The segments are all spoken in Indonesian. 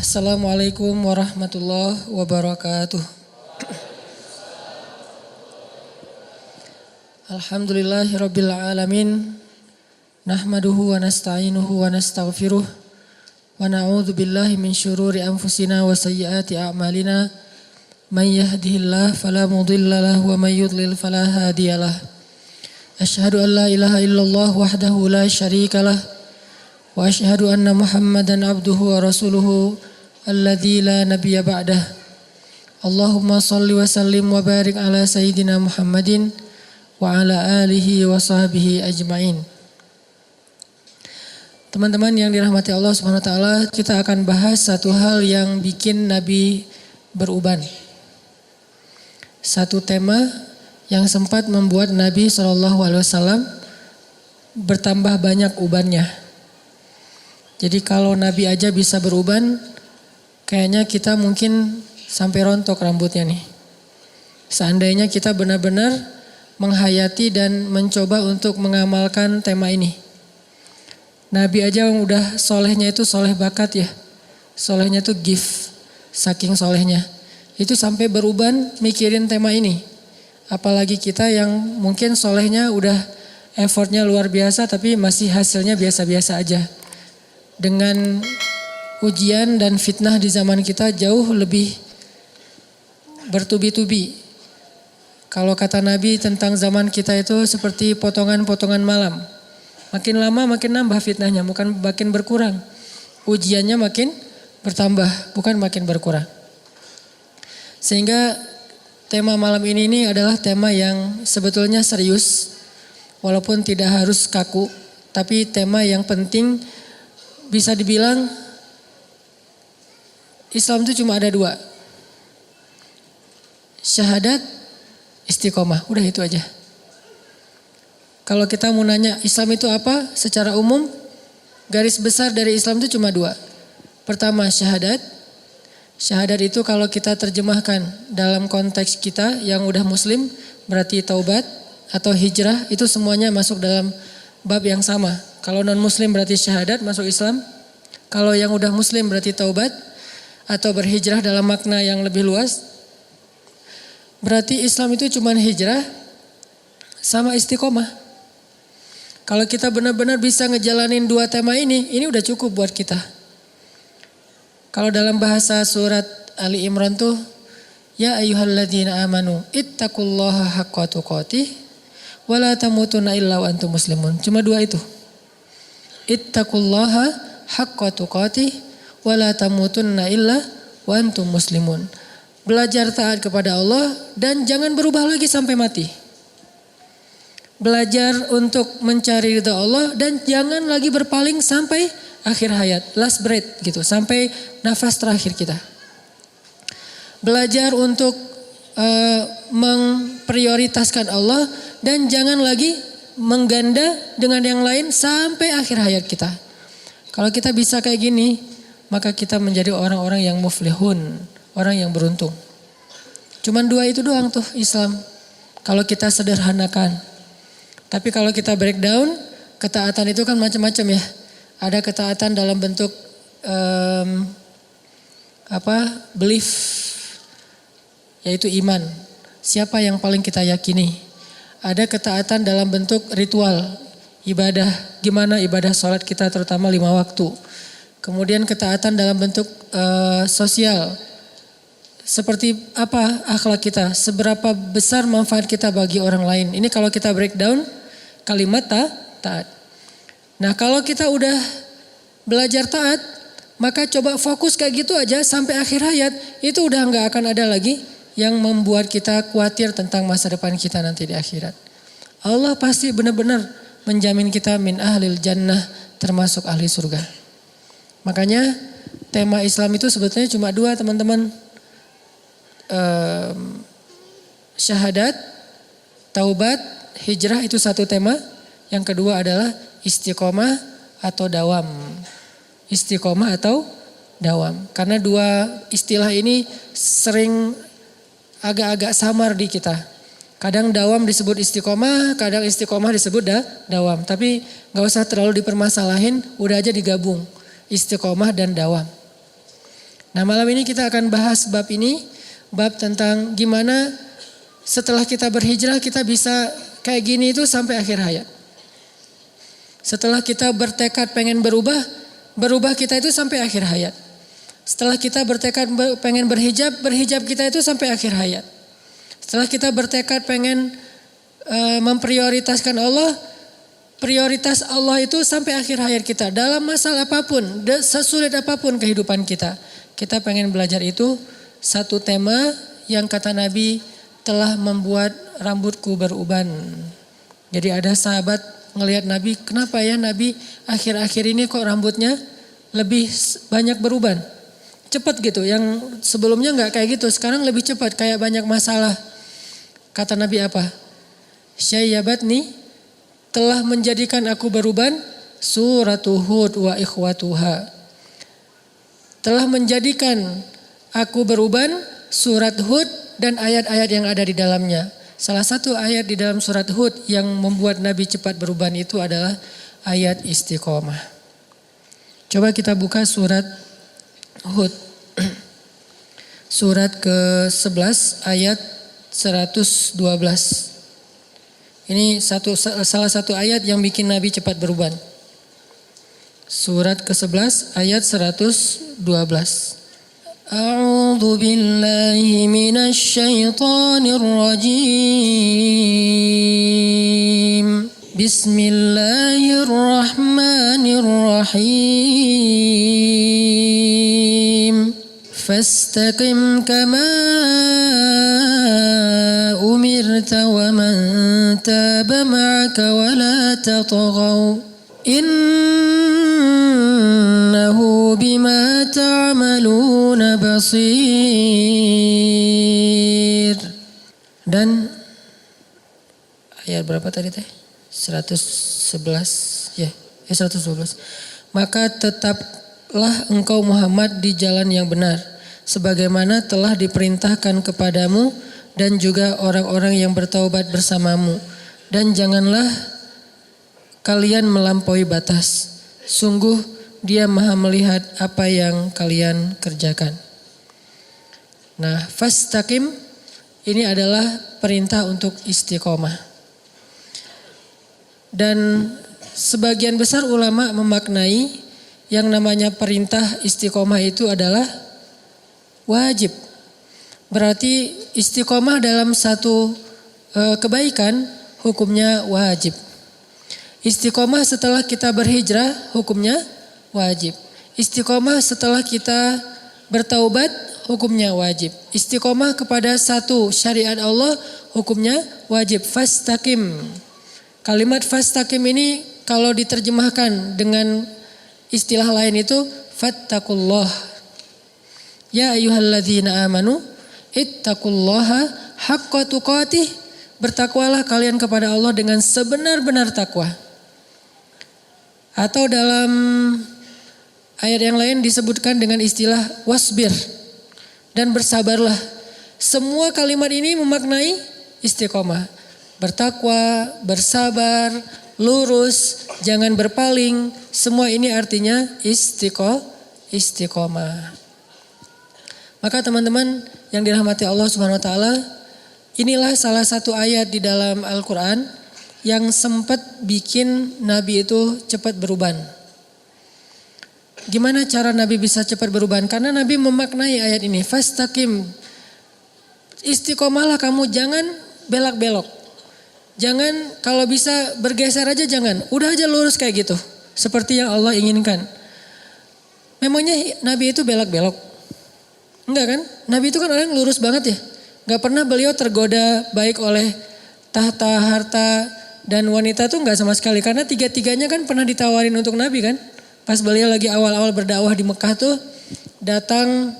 Assalamualaikum warahmatullahi wabarakatuh. Alhamdulillahirabbil alamin. Nahmaduhu wa nasta'inuhu wa nastaghfiruh. Wa na'udzu billahi min syururi anfusina wa sayyiati a'malina. May yahdihillahu fala mudilla lahu wa may yudlil fala hadiyalah. Asyhadu an la ilaha illallah wahdahu la syarikalah. Wa asyhadu anna Muhammadan abduhu wa rasuluhu alladzi la nabiyya ba'dah. Allahumma shalli wa sallim wa barik ala sayyidina Muhammadin wa ala alihi wa sahbihi ajmain. Teman-teman yang dirahmati Allah Subhanahu wa taala, kita akan bahas satu hal yang bikin Nabi beruban. Satu tema yang sempat membuat Nabi SAW bertambah banyak ubannya. Jadi kalau Nabi aja bisa beruban, kayaknya kita mungkin sampai rontok rambutnya nih. Seandainya kita benar-benar menghayati dan mencoba untuk mengamalkan tema ini. Nabi aja yang udah solehnya itu soleh bakat ya. Solehnya itu gift, saking solehnya. Itu sampai beruban mikirin tema ini. Apalagi kita yang mungkin solehnya udah effortnya luar biasa tapi masih hasilnya biasa-biasa aja. Dengan ujian dan fitnah di zaman kita jauh lebih bertubi-tubi. Kalau kata Nabi tentang zaman kita itu seperti potongan-potongan malam. Makin lama makin nambah fitnahnya, bukan makin berkurang. Ujiannya makin bertambah, bukan makin berkurang. Sehingga tema malam ini adalah tema yang sebetulnya serius. Walaupun tidak harus kaku, tapi tema yang penting. Bisa dibilang Islam itu cuma ada dua. Syahadat, istiqomah. Udah itu aja. Kalau kita mau nanya Islam itu apa secara umum, garis besar dari Islam itu cuma dua. Pertama syahadat. Syahadat itu kalau kita terjemahkan dalam konteks kita yang udah muslim, berarti taubat atau hijrah, itu semuanya masuk dalam bab yang sama. Kalau non muslim berarti syahadat masuk Islam. Kalau yang udah muslim berarti taubat atau berhijrah dalam makna yang lebih luas. Berarti Islam itu cuma hijrah sama istiqomah. Kalau kita benar-benar bisa ngejalanin dua tema ini udah cukup buat kita. Kalau dalam bahasa surat Ali Imran tuh, ya ayyuhalladzina amanu ittaqullaha haqqa tuqatih wa la tamutunna illa wa antum muslimun. Cuma dua itu. Ittaqullaha haqqa tuqatih wa la tamutunna illa wa antum muslimun. Belajar taat kepada Allah dan jangan berubah lagi sampai mati. Belajar untuk mencari ridha Allah dan jangan lagi berpaling sampai akhir hayat, last breath gitu, sampai nafas terakhir kita. Belajar untuk memprioritaskan Allah dan jangan lagi mengganda dengan yang lain sampai akhir hayat kita. Kalau kita bisa kayak gini, maka kita menjadi orang-orang yang muflihun, orang yang beruntung. Cuman dua itu doang tuh Islam. Kalau kita sederhanakan. Tapi kalau kita breakdown, ketaatan itu kan macam-macam ya. Ada ketaatan dalam bentuk belief, yaitu iman. Siapa yang paling kita yakini? Ada ketaatan dalam bentuk ritual, ibadah. Gimana ibadah sholat kita terutama 5 waktu. Kemudian ketaatan dalam bentuk sosial. Seperti apa akhlak kita, seberapa besar manfaat kita bagi orang lain. Ini kalau kita breakdown kalimat taat. Nah kalau kita udah belajar taat, maka coba fokus kayak gitu aja sampai akhir hayat. Itu udah gak akan ada lagi yang membuat kita khawatir tentang masa depan kita nanti di akhirat. Allah pasti benar-benar menjamin kita min ahlil jannah, termasuk ahli surga. Makanya tema Islam itu sebetulnya cuma dua teman-teman. Syahadat, taubat, hijrah itu satu tema. Yang kedua adalah istiqomah atau dawam. Istiqomah atau dawam. Karena dua istilah ini sering agak-agak samar di kita. Kadang dawam disebut istiqomah, kadang istiqomah disebut dawam. Tapi gak usah terlalu dipermasalahin, udah aja digabung. Istiqomah dan dawam. Nah, malam ini kita akan bahas bab ini, bab tentang gimana setelah kita berhijrah kita bisa kayak gini itu sampai akhir hayat. Setelah kita bertekad pengen berubah kita itu sampai akhir hayat. Setelah kita bertekad pengen berhijab kita itu sampai akhir hayat. Setelah kita bertekad pengen memprioritaskan Allah, prioritas Allah itu sampai akhir hayat kita. Dalam masalah apapun, sesulit apapun kehidupan kita. Kita pengen belajar itu, satu tema yang kata Nabi telah membuat rambutku beruban. Jadi ada sahabat ngelihat Nabi, kenapa ya Nabi akhir-akhir ini kok rambutnya lebih banyak beruban. Cepat gitu, yang sebelumnya gak kayak gitu, sekarang lebih cepat, kayak banyak masalah. Kata Nabi apa? Syayyabatni, telah menjadikan aku beruban, suratu Hud wa ikhwatuha. Telah menjadikan aku beruban, surat Hud dan ayat-ayat yang ada di dalamnya. Salah satu ayat di dalam surat Hud yang membuat Nabi cepat beruban itu adalah ayat istiqomah. Coba kita buka surat Hud. Surat ke-11 ayat 112. Ini salah satu ayat yang bikin Nabi cepat beruban. Surat ke-11 ayat 112. A'udzu billahi minasy syaithanir rajim. Bismillahirrahmanirrahim. Fastaqim kama umirta wa man taba ma'aka wa la tatghaw. Innahu bima ta'maluna basir. Dan ayat berapa tadi teh? 111 ya, 112. Maka tetaplah engkau Muhammad di jalan yang benar, sebagaimana telah diperintahkan kepadamu dan juga orang-orang yang bertaubat bersamamu. Dan janganlah kalian melampaui batas. Sungguh Dia Maha melihat apa yang kalian kerjakan. Nah, fastaqim ini adalah perintah untuk istiqomah. Dan sebagian besar ulama memaknai yang namanya perintah istiqomah itu adalah wajib. Berarti istiqomah dalam satu kebaikan hukumnya wajib. Istiqomah setelah kita berhijrah hukumnya wajib. Istiqomah setelah kita bertaubat hukumnya wajib. Istiqomah kepada satu syariat Allah hukumnya wajib. Fastaqim. Kalimat fastaqim ini kalau diterjemahkan dengan istilah lain itu fattaqullah. Ya ayyuhalladzina amanu ittaqullaha haqqa tuqatih. Bertakwalah kalian kepada Allah dengan sebenar-benar takwa. Atau dalam ayat yang lain disebutkan dengan istilah wasbir. Dan bersabarlah. Semua kalimat ini memaknai istiqomah. Bertakwa, bersabar, lurus, jangan berpaling. Semua ini artinya istiqomah. Maka teman-teman yang dirahmati Allah Subhanahu wa taala, inilah salah satu ayat di dalam Al-Quran yang sempat bikin Nabi itu cepat beruban. Gimana cara Nabi bisa cepat beruban? Karena Nabi memaknai ayat ini. Fastaqim. Istiqomahlah kamu, jangan belak-belok. Jangan kalau bisa bergeser aja jangan. Udah aja lurus kayak gitu. Seperti yang Allah inginkan. Memangnya Nabi itu belak-belok? Enggak kan? Nabi itu kan orang lurus banget ya. Gak pernah beliau tergoda baik oleh tahta, harta, dan wanita tuh gak sama sekali. Karena tiga-tiganya kan pernah ditawarin untuk Nabi kan. Pas beliau lagi awal-awal berdakwah di Mekah tuh datang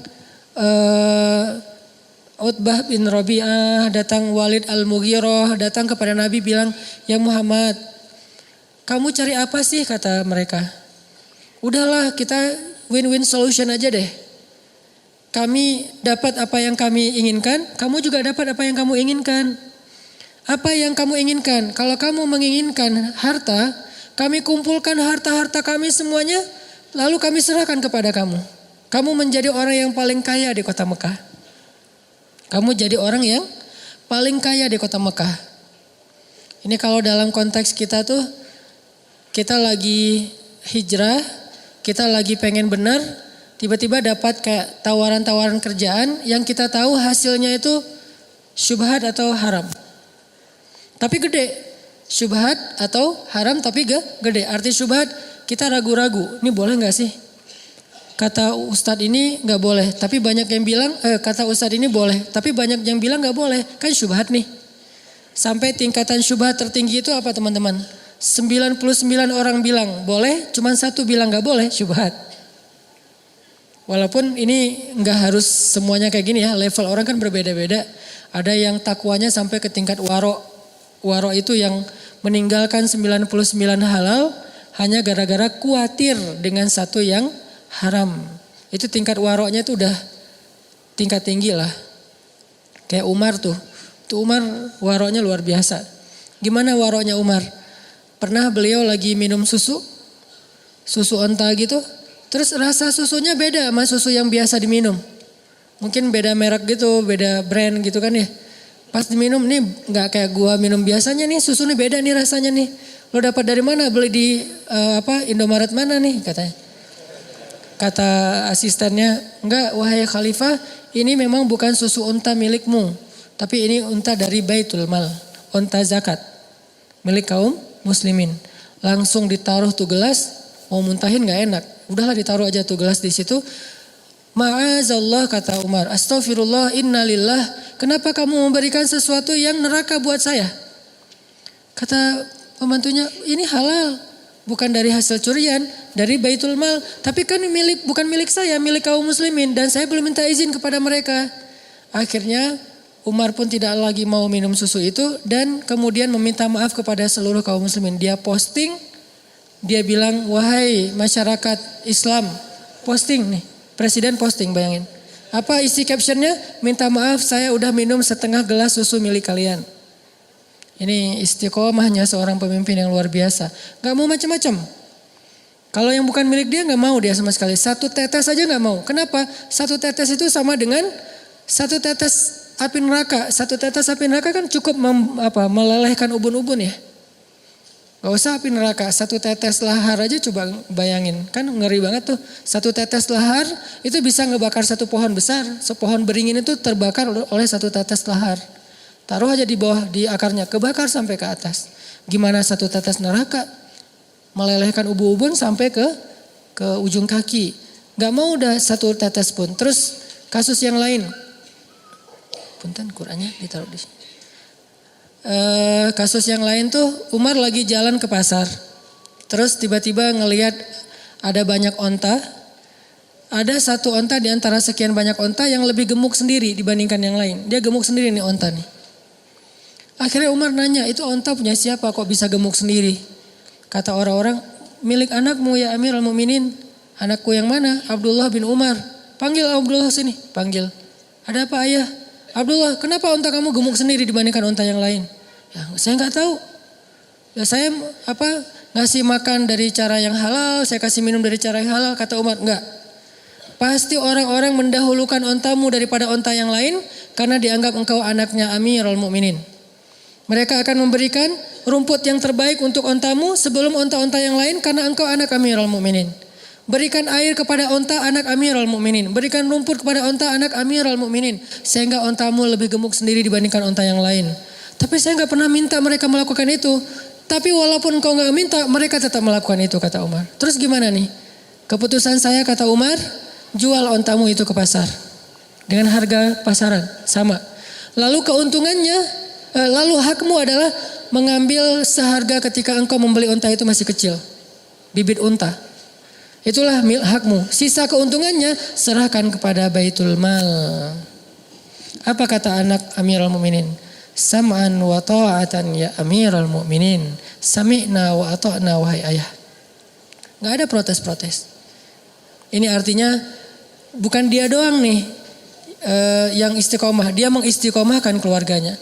Utbah bin Rabi'ah, datang Walid al-Mughirah, datang kepada Nabi bilang, ya Muhammad, kamu cari apa sih kata mereka. Udahlah kita win-win solution aja deh. Kami dapat apa yang kami inginkan, kamu juga dapat apa yang kamu inginkan. Apa yang kamu inginkan? Kalau kamu menginginkan harta, kami kumpulkan harta-harta kami semuanya, lalu kami serahkan kepada kamu. Kamu menjadi orang yang paling kaya di kota Mekah. Kamu jadi orang yang paling kaya di kota Mekah. Ini kalau dalam konteks kita tuh, kita lagi hijrah, kita lagi pengen benar, tiba-tiba dapat kayak tawaran-tawaran kerjaan yang kita tahu hasilnya itu syubhat atau haram. Tapi gede. Syubhat atau haram tapi gede. Arti syubhat kita ragu-ragu, ini boleh gak sih? Kata ustadz ini gak boleh, tapi banyak yang bilang, kata ustadz ini boleh, tapi banyak yang bilang gak boleh. Kan syubhat nih. Sampai tingkatan syubhat tertinggi itu apa teman-teman? 99 orang bilang boleh, cuman 1 bilang gak boleh, syubhat. Walaupun ini gak harus semuanya kayak gini ya, level orang kan berbeda-beda. Ada yang takwanya sampai ke tingkat waro. Waro itu yang meninggalkan 99 halal hanya gara-gara khawatir dengan satu yang haram. Itu tingkat waronya itu udah tingkat tinggi lah. Kayak Umar tuh. Tuh Umar waronya luar biasa. Gimana waronya Umar? Pernah beliau lagi minum susu onta gitu. Terus rasa susunya beda sama susu yang biasa diminum. Mungkin beda merek gitu, beda brand gitu kan ya. Pas diminum nih gak kayak gua minum biasanya nih, susu nih beda nih rasanya nih. Lo dapat dari mana? Beli di Indomaret mana nih katanya. Kata asistennya, enggak wahai khalifah, ini memang bukan susu unta milikmu. Tapi ini unta dari Baitul Mal, unta zakat. Milik kaum muslimin. Langsung ditaruh tuh gelas, mau muntahin gak enak. Udahlah ditaruh aja tuh gelas di situ. Ma'azallah kata Umar, astaghfirullah innalillah. Kenapa kamu memberikan sesuatu yang neraka buat saya? Kata pembantunya, ini halal. Bukan dari hasil curian, dari Baitul Mal. Tapi kan bukan milik saya, milik kaum muslimin. Dan saya belum minta izin kepada mereka. Akhirnya Umar pun tidak lagi mau minum susu itu. Dan kemudian meminta maaf kepada seluruh kaum muslimin. Dia posting, dia bilang, wahai masyarakat Islam, posting nih. Presiden posting, bayangin. Apa isi captionnya? Minta maaf saya udah minum setengah gelas susu milik kalian. Ini istiqomahnya seorang pemimpin yang luar biasa. Gak mau macam-macam. Kalau yang bukan milik dia gak mau dia sama sekali. 1 tetes aja gak mau. Kenapa? 1 tetes itu sama dengan 1 tetes api neraka. 1 tetes api neraka kan cukup melelehkan ubun-ubun ya. Gak usah api neraka. 1 tetes lahar aja coba bayangin. Kan ngeri banget tuh. 1 tetes lahar itu bisa ngebakar 1 pohon besar. Sepohon beringin itu terbakar oleh 1 tetes lahar. Taruh aja di bawah, di akarnya, kebakar sampai ke atas. Gimana 1 tetes neraka? Melelehkan ubun-ubun sampai ke ujung kaki. Gak mau udah 1 tetes pun. Terus kasus yang lain. Punten Qurannya ditaruh di sini. Kasus yang lain tuh Umar lagi jalan ke pasar. Terus tiba-tiba ngelihat ada banyak onta. Ada 1 onta di antara sekian banyak onta yang lebih gemuk sendiri dibandingkan yang lain. Dia gemuk sendiri nih onta nih. Akhirnya Umar nanya, itu onta punya siapa kok bisa gemuk sendiri? Kata orang-orang, milik anakmu ya Amirul Mukminin. Anakku yang mana? Abdullah bin Umar. Panggil Abdullah sini, panggil. Ada apa ayah? Abdullah, kenapa onta kamu gemuk sendiri dibandingkan onta yang lain? Ya, saya nggak tahu. Ya saya ngasih makan dari cara yang halal, saya kasih minum dari cara yang halal. Kata Umar, enggak. Pasti orang-orang mendahulukan ontamu daripada onta yang lain karena dianggap engkau anaknya Amirul Mukminin. Mereka akan memberikan rumput yang terbaik untuk ontamu sebelum onta-onta yang lain karena engkau anak Amirul Mukminin. Berikan air kepada onta anak Amirul Mukminin. Berikan rumput kepada onta anak Amirul Mukminin. Sehingga ontamu lebih gemuk sendiri dibandingkan onta yang lain. Tapi saya gak pernah minta mereka melakukan itu. Tapi walaupun engkau gak minta, mereka tetap melakukan itu kata Umar. Terus gimana nih? Keputusan saya kata Umar, jual ontamu itu ke pasar. Dengan harga pasaran, sama. Lalu keuntungannya, lalu hakmu adalah mengambil seharga ketika engkau membeli onta itu masih kecil. Bibit unta. Itulah hakmu. Sisa keuntungannya serahkan kepada Baitul Mal. Apa kata anak Amirul Mukminin? Sam'an wa ta'atan ya Amirul Mukminin. Sami'na wa ata'na wahai ayah. Gak ada protes-protes. Ini artinya bukan dia doang nih yang istiqomah. Dia mengistiqomahkan keluarganya.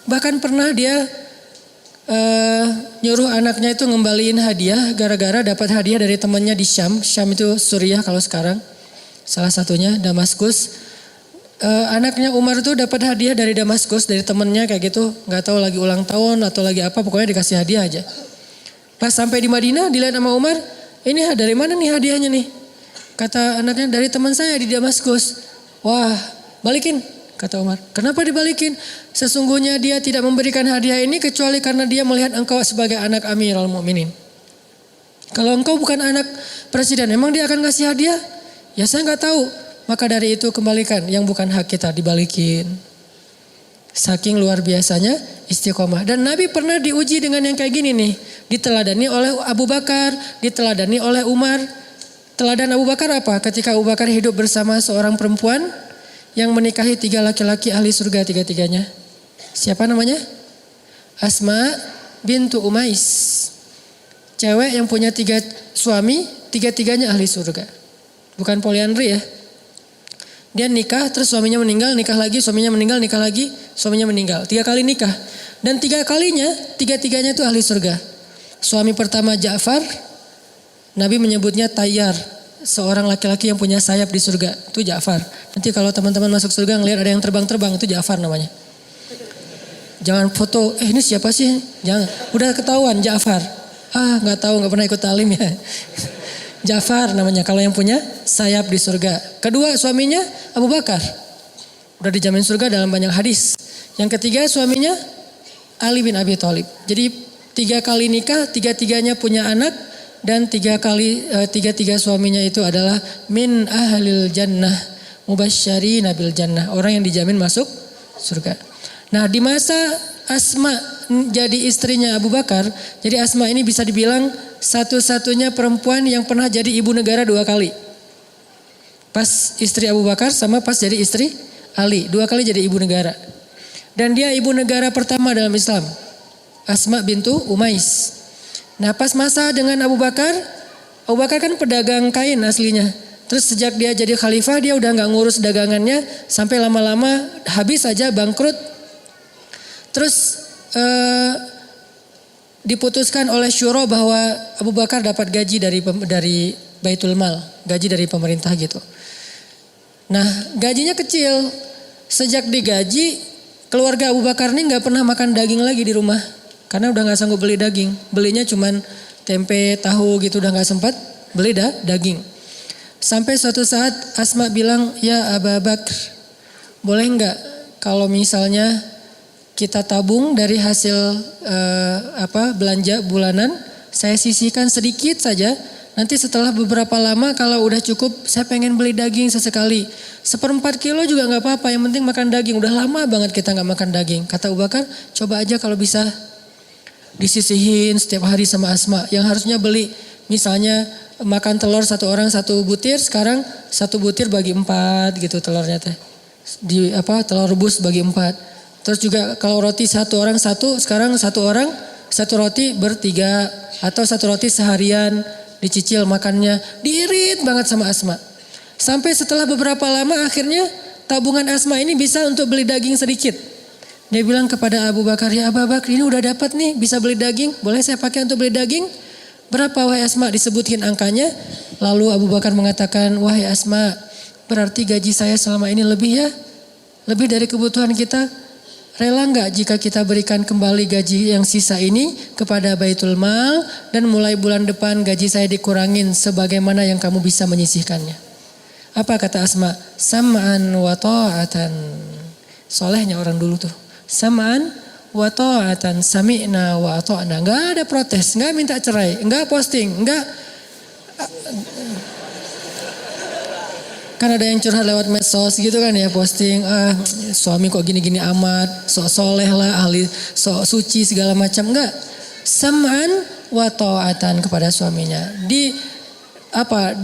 Bahkan pernah dia nyuruh anaknya itu ngembaliin hadiah gara-gara dapat hadiah dari temannya di Syam. Syam itu Suriah kalau sekarang. salah satunya Damaskus. Anaknya Umar tuh dapat hadiah dari Damaskus, dari temennya kayak gitu. Gak tahu lagi ulang tahun atau lagi apa, pokoknya dikasih hadiah aja. Pas sampai di Madinah dilihat sama Umar, ini dari mana nih hadiahnya nih? Kata anaknya, dari teman saya di Damaskus. Wah, balikin, kata Umar. Kenapa dibalikin? Sesungguhnya dia tidak memberikan hadiah ini kecuali karena dia melihat engkau sebagai anak Amirul Mukminin. Kalau engkau bukan anak presiden, emang dia akan ngasih hadiah? Ya saya nggak tahu. Maka dari itu kembalikan, yang bukan hak kita dibalikin. Saking luar biasanya istiqomah. Dan Nabi pernah diuji dengan yang kayak gini nih. Diteladani oleh Abu Bakar, diteladani oleh Umar. Teladan Abu Bakar apa? Ketika Abu Bakar hidup bersama seorang perempuan yang menikahi 3 laki-laki ahli surga tiga-tiganya. Siapa namanya? Asma bintu Umais. Cewek yang punya 3 suami, tiga-tiganya ahli surga. Bukan poliandri ya. Dia nikah, terus suaminya meninggal, nikah lagi, suaminya meninggal, nikah lagi, suaminya meninggal. 3 kali nikah. Dan 3 kalinya, tiga-tiganya itu ahli surga. Suami pertama Ja'far, Nabi menyebutnya Tayyar. Seorang laki-laki yang punya sayap di surga, itu Ja'far. Nanti kalau teman-teman masuk surga ngelihat ada yang terbang-terbang, itu Ja'far namanya. Jangan foto, ini siapa sih? Jangan, udah ketahuan Ja'far. Gak tahu, gak pernah ikut talim ya. Ja'far namanya kalau yang punya sayap di surga. Kedua suaminya Abu Bakar. Udah dijamin surga dalam banyak hadis. Yang ketiga suaminya Ali bin Abi Thalib. Jadi 3 kali nikah, tiga-tiganya punya anak. Dan 3 suaminya itu adalah min ahlil jannah. Mubasysyirina bil jannah. Orang yang dijamin masuk surga. Nah di masa Asma jadi istrinya Abu Bakar. Jadi Asma ini bisa dibilang satu-satunya perempuan yang pernah jadi ibu negara 2 kali. Pas istri Abu Bakar sama pas jadi istri Ali. 2 kali jadi ibu negara. Dan dia ibu negara pertama dalam Islam. Asma bintu Umais. Nah pas masa dengan Abu Bakar kan pedagang kain aslinya. Terus sejak dia jadi khalifah dia udah gak ngurus dagangannya. Sampai lama-lama habis aja bangkrut. Terus diputuskan oleh syuro bahwa Abu Bakar dapat gaji dari Baitul Mal, gaji dari pemerintah gitu. Nah, gajinya kecil. Sejak digaji, keluarga Abu Bakar ini nggak pernah makan daging lagi di rumah, karena udah nggak sanggup beli daging. Belinya cuman tempe, tahu gitu, udah nggak sempat beli daging. Sampai suatu saat Asma bilang, ya Abu Bakar, boleh nggak kalau misalnya kita tabung dari hasil belanja bulanan, saya sisihkan sedikit saja. Nanti setelah beberapa lama kalau udah cukup, saya pengen beli daging sesekali. 1/4 kilo juga nggak apa-apa, yang penting makan daging. Udah lama banget kita nggak makan daging. Kata Abu Bakar, coba aja kalau bisa disisihin setiap hari sama Asma. Yang harusnya beli, misalnya makan telur 1 orang 1 butir, sekarang 1 butir bagi 4 gitu telurnya teh. Telur rebus bagi 4. Terus juga kalau roti 1 orang 1, sekarang 1 orang 1 roti bertiga. Atau 1 roti seharian dicicil makannya. Diirit banget sama Asma. Sampai setelah beberapa lama akhirnya tabungan Asma ini bisa untuk beli daging sedikit. Dia bilang kepada Abu Bakar, ya Abu Bakar ini udah dapat nih bisa beli daging. Boleh saya pakai untuk beli daging? Berapa wahai Asma? Disebutkan angkanya. Lalu Abu Bakar mengatakan, wahai Asma, berarti gaji saya selama ini lebih ya? Lebih dari kebutuhan kita? Rela enggak jika kita berikan kembali gaji yang sisa ini kepada Baitul Mal dan mulai bulan depan gaji saya dikurangin sebagaimana yang kamu bisa menyisihkannya. Apa kata Asma? Sam'an wa ta'atan. Solehnya orang dulu tuh. Sam'an wa ta'atan, sami'na wa ata'na. Enggak ada protes, enggak minta cerai, enggak posting, enggak. Kan ada yang curhat lewat medsos gitu kan ya, posting suami kok gini-gini amat, sok soleh lah, ahli sok suci segala macam. Enggak, sam'an wa ta'atan kepada suaminya.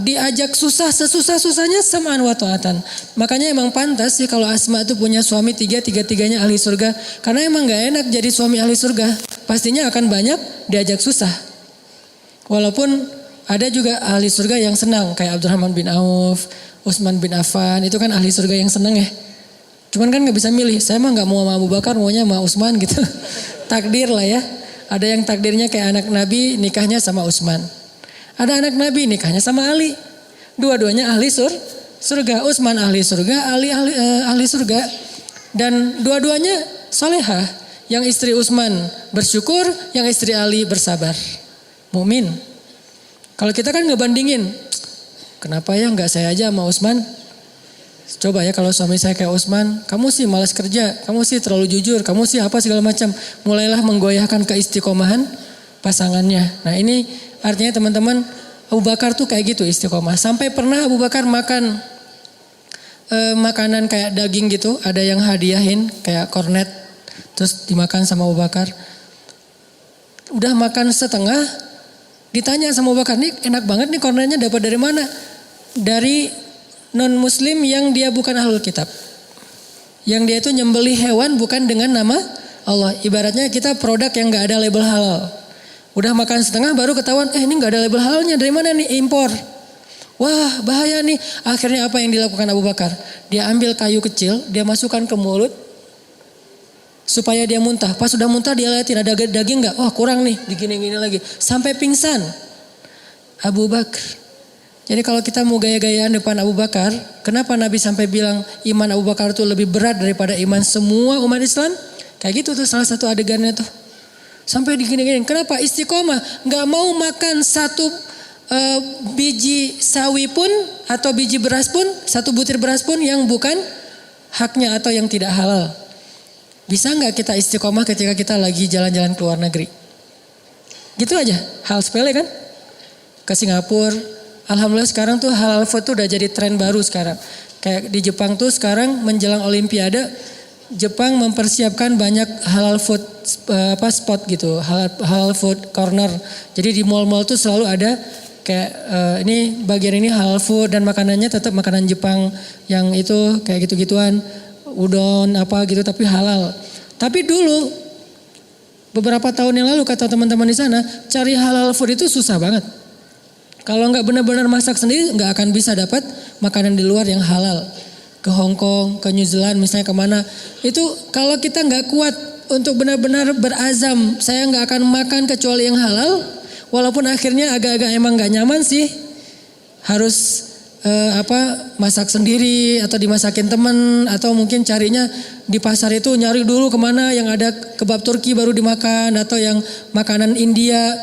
Diajak susah sesusah-susahnya sam'an wa ta'atan. Makanya emang pantas sih kalau Asma itu punya suami tiga-tiganya ahli surga. Karena emang gak enak jadi suami ahli surga. Pastinya akan banyak diajak susah. Walaupun ada juga ahli surga yang senang kayak Abdurrahman bin Auf, Utsman bin Affan, itu kan ahli surga yang senang ya. Cuman kan gak bisa milih, saya mah gak mau sama Abu Bakar, maunya sama Utsman gitu. Takdir lah ya. Ada yang takdirnya kayak anak Nabi nikahnya sama Utsman. Ada anak Nabi nikahnya sama Ali. Dua-duanya ahli surga. Utsman ahli surga, ahli surga. Dan dua-duanya solehah. Yang istri Utsman bersyukur, yang istri Ali bersabar. Mukmin. Kalau kita kan ngebandingin, kenapa ya nggak saya aja sama Utsman? Coba ya kalau suami saya kayak Utsman, kamu sih malas kerja, kamu sih terlalu jujur, kamu sih apa segala macam. Mulailah menggoyahkan keistiqomahan pasangannya. Nah ini artinya teman-teman, Abu Bakar tuh kayak gitu istiqomah. Sampai pernah Abu Bakar makan makanan kayak daging gitu, ada yang hadiahin kayak kornet, terus dimakan sama Abu Bakar. Udah makan setengah, ditanya sama Abu Bakar, nih enak banget nih kornetnya, dapat dari mana? Dari non muslim yang dia bukan ahlul kitab. Yang dia itu nyembelih hewan bukan dengan nama Allah. Ibaratnya kita produk yang gak ada label halal. Udah makan setengah baru ketahuan, ini gak ada label halalnya, dari mana nih? Impor. Wah bahaya nih. Akhirnya apa yang dilakukan Abu Bakar? Dia ambil kayu kecil, dia masukkan ke mulut supaya dia muntah. Pas sudah muntah dia lihatin ada daging gak? Wah kurang nih, digini-gini lagi. Sampai pingsan. Abu Bakar. Jadi kalau kita mau gaya-gayaan depan Abu Bakar, kenapa Nabi sampai bilang iman Abu Bakar itu lebih berat daripada iman semua umat Islam? Kayak gitu tuh salah satu adegannya tuh. Sampai digini-gini. Kenapa? Istiqomah. Gak mau makan satu biji sawi pun atau biji beras pun, satu butir beras pun yang bukan haknya atau yang tidak halal. Bisa nggak kita istiqomah ketika kita lagi jalan-jalan ke luar negeri? Gitu aja, hal sepele kan? Ke Singapura, alhamdulillah sekarang tuh halal food tuh udah jadi tren baru sekarang. Kayak di Jepang tuh sekarang menjelang Olimpiade, Jepang mempersiapkan banyak halal food spot gitu, halal food corner. Jadi di mall-mall tuh selalu ada kayak ini bagian ini halal food dan makanannya tetap makanan Jepang yang itu kayak gitu-gituan, udon apa gitu tapi halal. Tapi dulu beberapa tahun yang lalu kata teman-teman di sana, cari halal food itu susah banget. Kalau nggak benar-benar masak sendiri nggak akan bisa dapat makanan di luar yang halal. Ke Hong Kong, ke New Zealand misalnya kemana. Itu kalau kita nggak kuat untuk benar-benar berazam, saya nggak akan makan kecuali yang halal. Walaupun akhirnya agak-agak emang nggak nyaman sih, harus masak sendiri atau dimasakin temen atau mungkin carinya di pasar itu nyari dulu kemana yang ada kebab Turki baru dimakan atau yang makanan India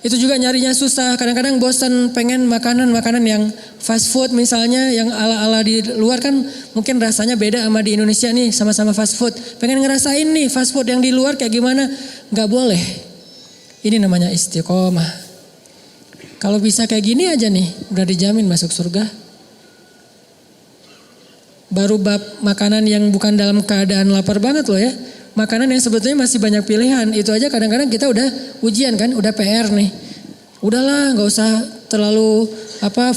itu juga nyarinya susah. Kadang-kadang bosan pengen makanan yang fast food misalnya yang ala-ala di luar kan mungkin rasanya beda sama di Indonesia nih sama-sama fast food. Pengen ngerasain nih fast food yang di luar kayak gimana? Nggak boleh. Ini namanya istiqomah. Kalau bisa kayak gini aja nih, udah dijamin masuk surga. Baru bab makanan yang bukan dalam keadaan lapar banget loh ya. Makanan yang sebetulnya masih banyak pilihan. Itu aja kadang-kadang kita udah ujian kan, udah PR nih. Udahlah gak usah terlalu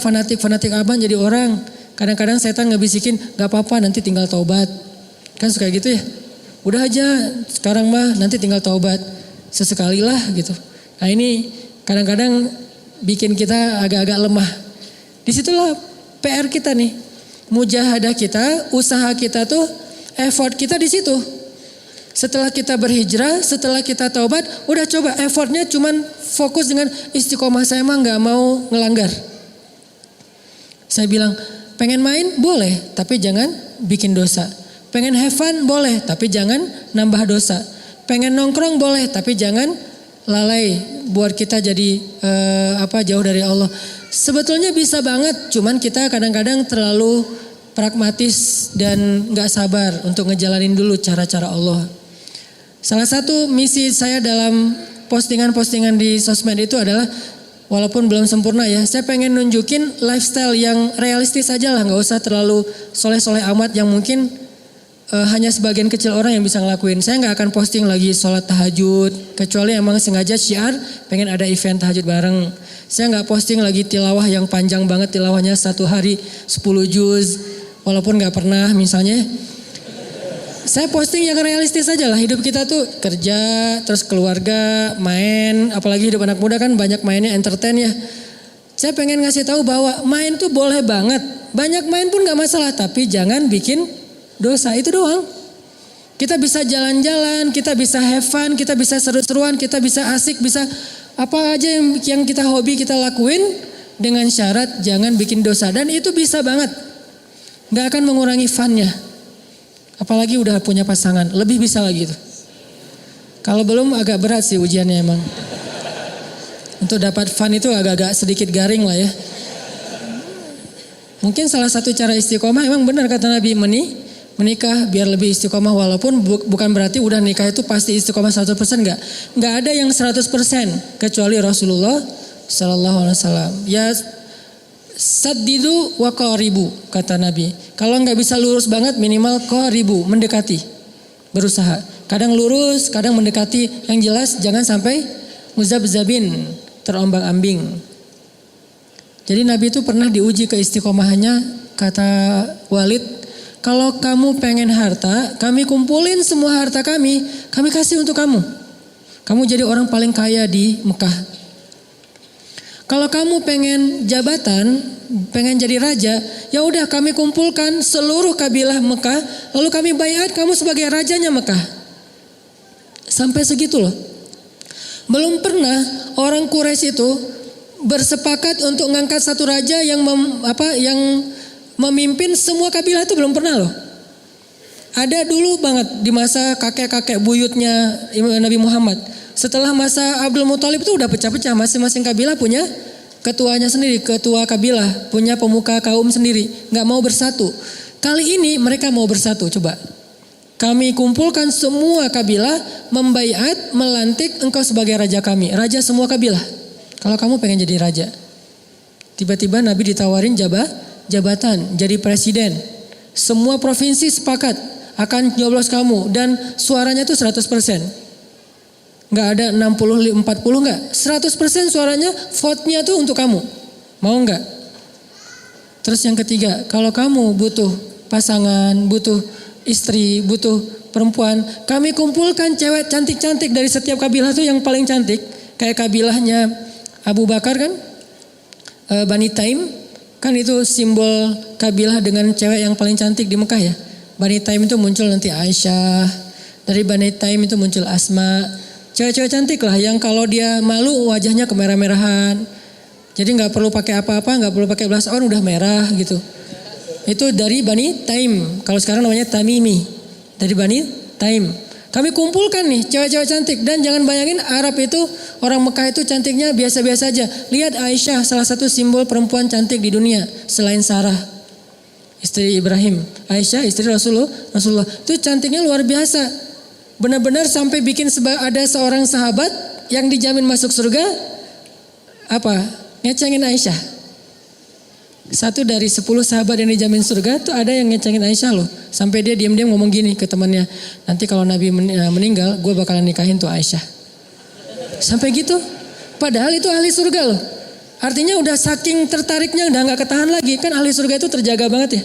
fanatik abang jadi orang. Kadang-kadang setan ngebisikin gak apa-apa nanti tinggal taubat. Kan suka gitu ya. Udah aja sekarang mah nanti tinggal taubat. Sesekali lah gitu. Nah ini kadang-kadang bikin kita agak-agak lemah. Disitulah PR kita nih. Mujahadah kita, usaha kita tuh, effort kita di situ. Setelah kita berhijrah, setelah kita taubat, udah coba effortnya cuman fokus dengan istiqomah saya mah gak mau ngelanggar. Saya bilang pengen main boleh tapi jangan bikin dosa. Pengen have fun boleh tapi jangan nambah dosa. Pengen nongkrong boleh tapi jangan lalai buat kita jadi jauh dari Allah. Sebetulnya bisa banget, cuman kita kadang-kadang terlalu pragmatis dan gak sabar untuk ngejalanin dulu cara-cara Allah. Salah satu misi saya dalam postingan-postingan di sosmed itu adalah walaupun belum sempurna ya, saya pengen nunjukin lifestyle yang realistis aja lah, gak usah terlalu soleh-soleh amat yang mungkin hanya sebagian kecil orang yang bisa ngelakuin. Saya gak akan posting lagi sholat tahajud, kecuali emang sengaja syiar pengen ada event tahajud bareng. Saya gak posting lagi tilawah yang panjang banget, tilawahnya 1 hari 10 juz, walaupun gak pernah misalnya. Saya posting yang realistis aja lah, hidup kita tuh kerja, terus keluarga, main, apalagi hidup anak muda kan banyak mainnya, entertain ya. Saya pengen ngasih tahu bahwa main tuh boleh banget, banyak main pun gak masalah, tapi jangan bikin dosa, itu doang. Kita bisa jalan-jalan, kita bisa have fun, kita bisa seru-seruan, kita bisa asik, bisa apa aja yang kita hobi kita lakuin dengan syarat jangan bikin dosa. Dan itu bisa banget. Nggak akan mengurangi fun-nya. Apalagi udah punya pasangan, lebih bisa lagi itu. Kalau belum agak berat sih ujiannya emang. Untuk dapat fun itu agak-agak sedikit garing lah ya. Mungkin salah satu cara istiqomah emang benar kata Nabi, menikah biar lebih istiqomah, walaupun bukan berarti udah nikah itu pasti istiqomah 100%, enggak. Enggak ada yang 100% kecuali Rasulullah sallallahu alaihi wasallam. Ya saddidu wa qaribu kata Nabi. Kalau enggak bisa lurus banget minimal qaribu, mendekati. Berusaha. Kadang lurus, kadang mendekati, yang jelas jangan sampai muzabzabin, terombang-ambing. Jadi Nabi itu pernah diuji keistiqomahannya, kata Walid, kalau kamu pengen harta, kami kumpulin semua harta kami kasih untuk kamu. Kamu jadi orang paling kaya di Mekah. Kalau kamu pengen jabatan, pengen jadi raja, ya udah kami kumpulkan seluruh kabilah Mekah, lalu kami baiat kamu sebagai rajanya Mekah. Sampai segitu loh. Belum pernah orang Quraisy itu bersepakat untuk ngangkat satu raja yang memimpin semua kabilah, itu belum pernah loh. Ada dulu banget di masa kakek-kakek buyutnya Nabi Muhammad. Setelah masa Abdul Muthalib itu udah pecah-pecah, masing-masing kabilah punya ketuanya sendiri, ketua kabilah, punya pemuka kaum sendiri, nggak mau bersatu. Kali ini mereka mau bersatu, coba. Kami kumpulkan semua kabilah, membaiat, melantik engkau sebagai raja kami, raja semua kabilah. Kalau kamu pengen jadi raja. Tiba-tiba Nabi ditawarin jabatan, jadi presiden. Semua provinsi sepakat akan nyoblos kamu dan suaranya tuh 100%. Enggak ada 60 40 enggak. 100% suaranya, vote-nya tuh untuk kamu. Mau enggak? Terus yang ketiga, kalau kamu butuh pasangan, butuh istri, butuh perempuan, kami kumpulkan cewek cantik-cantik dari setiap kabilah tuh yang paling cantik. Kayak kabilahnya Abu Bakar kan, Bani Taim, kan itu simbol kabilah dengan cewek yang paling cantik di Mekah ya. Bani Taim itu muncul nanti Aisyah, dari Bani Taim itu muncul Asma. Cewek-cewek cantik lah yang kalau dia malu wajahnya kemerah-merahan. Jadi nggak perlu pakai apa-apa, nggak perlu pakai blush on udah merah gitu. Itu dari Bani Taim. Kalau sekarang namanya Tamimi. Dari Bani Taim. Kami kumpulkan nih cewek-cewek cantik. Dan jangan bayangin Arab itu, orang Mekah itu cantiknya biasa-biasa aja. Lihat Aisyah, salah satu simbol perempuan cantik di dunia. Selain Sarah, istri Ibrahim. Aisyah, istri Rasulullah. Itu cantiknya luar biasa. Benar-benar sampai bikin ada seorang sahabat yang dijamin masuk surga. Apa? Ngecengin Aisyah. 1 dari 10 sahabat yang dijamin surga tuh ada yang ngecengin Aisyah loh. Sampai dia diam-diam ngomong gini ke temannya, nanti kalau Nabi meninggal gue bakalan nikahin tuh Aisyah. Sampai gitu. Padahal itu ahli surga loh. Artinya udah saking tertariknya udah gak ketahan lagi. Kan ahli surga itu terjaga banget ya.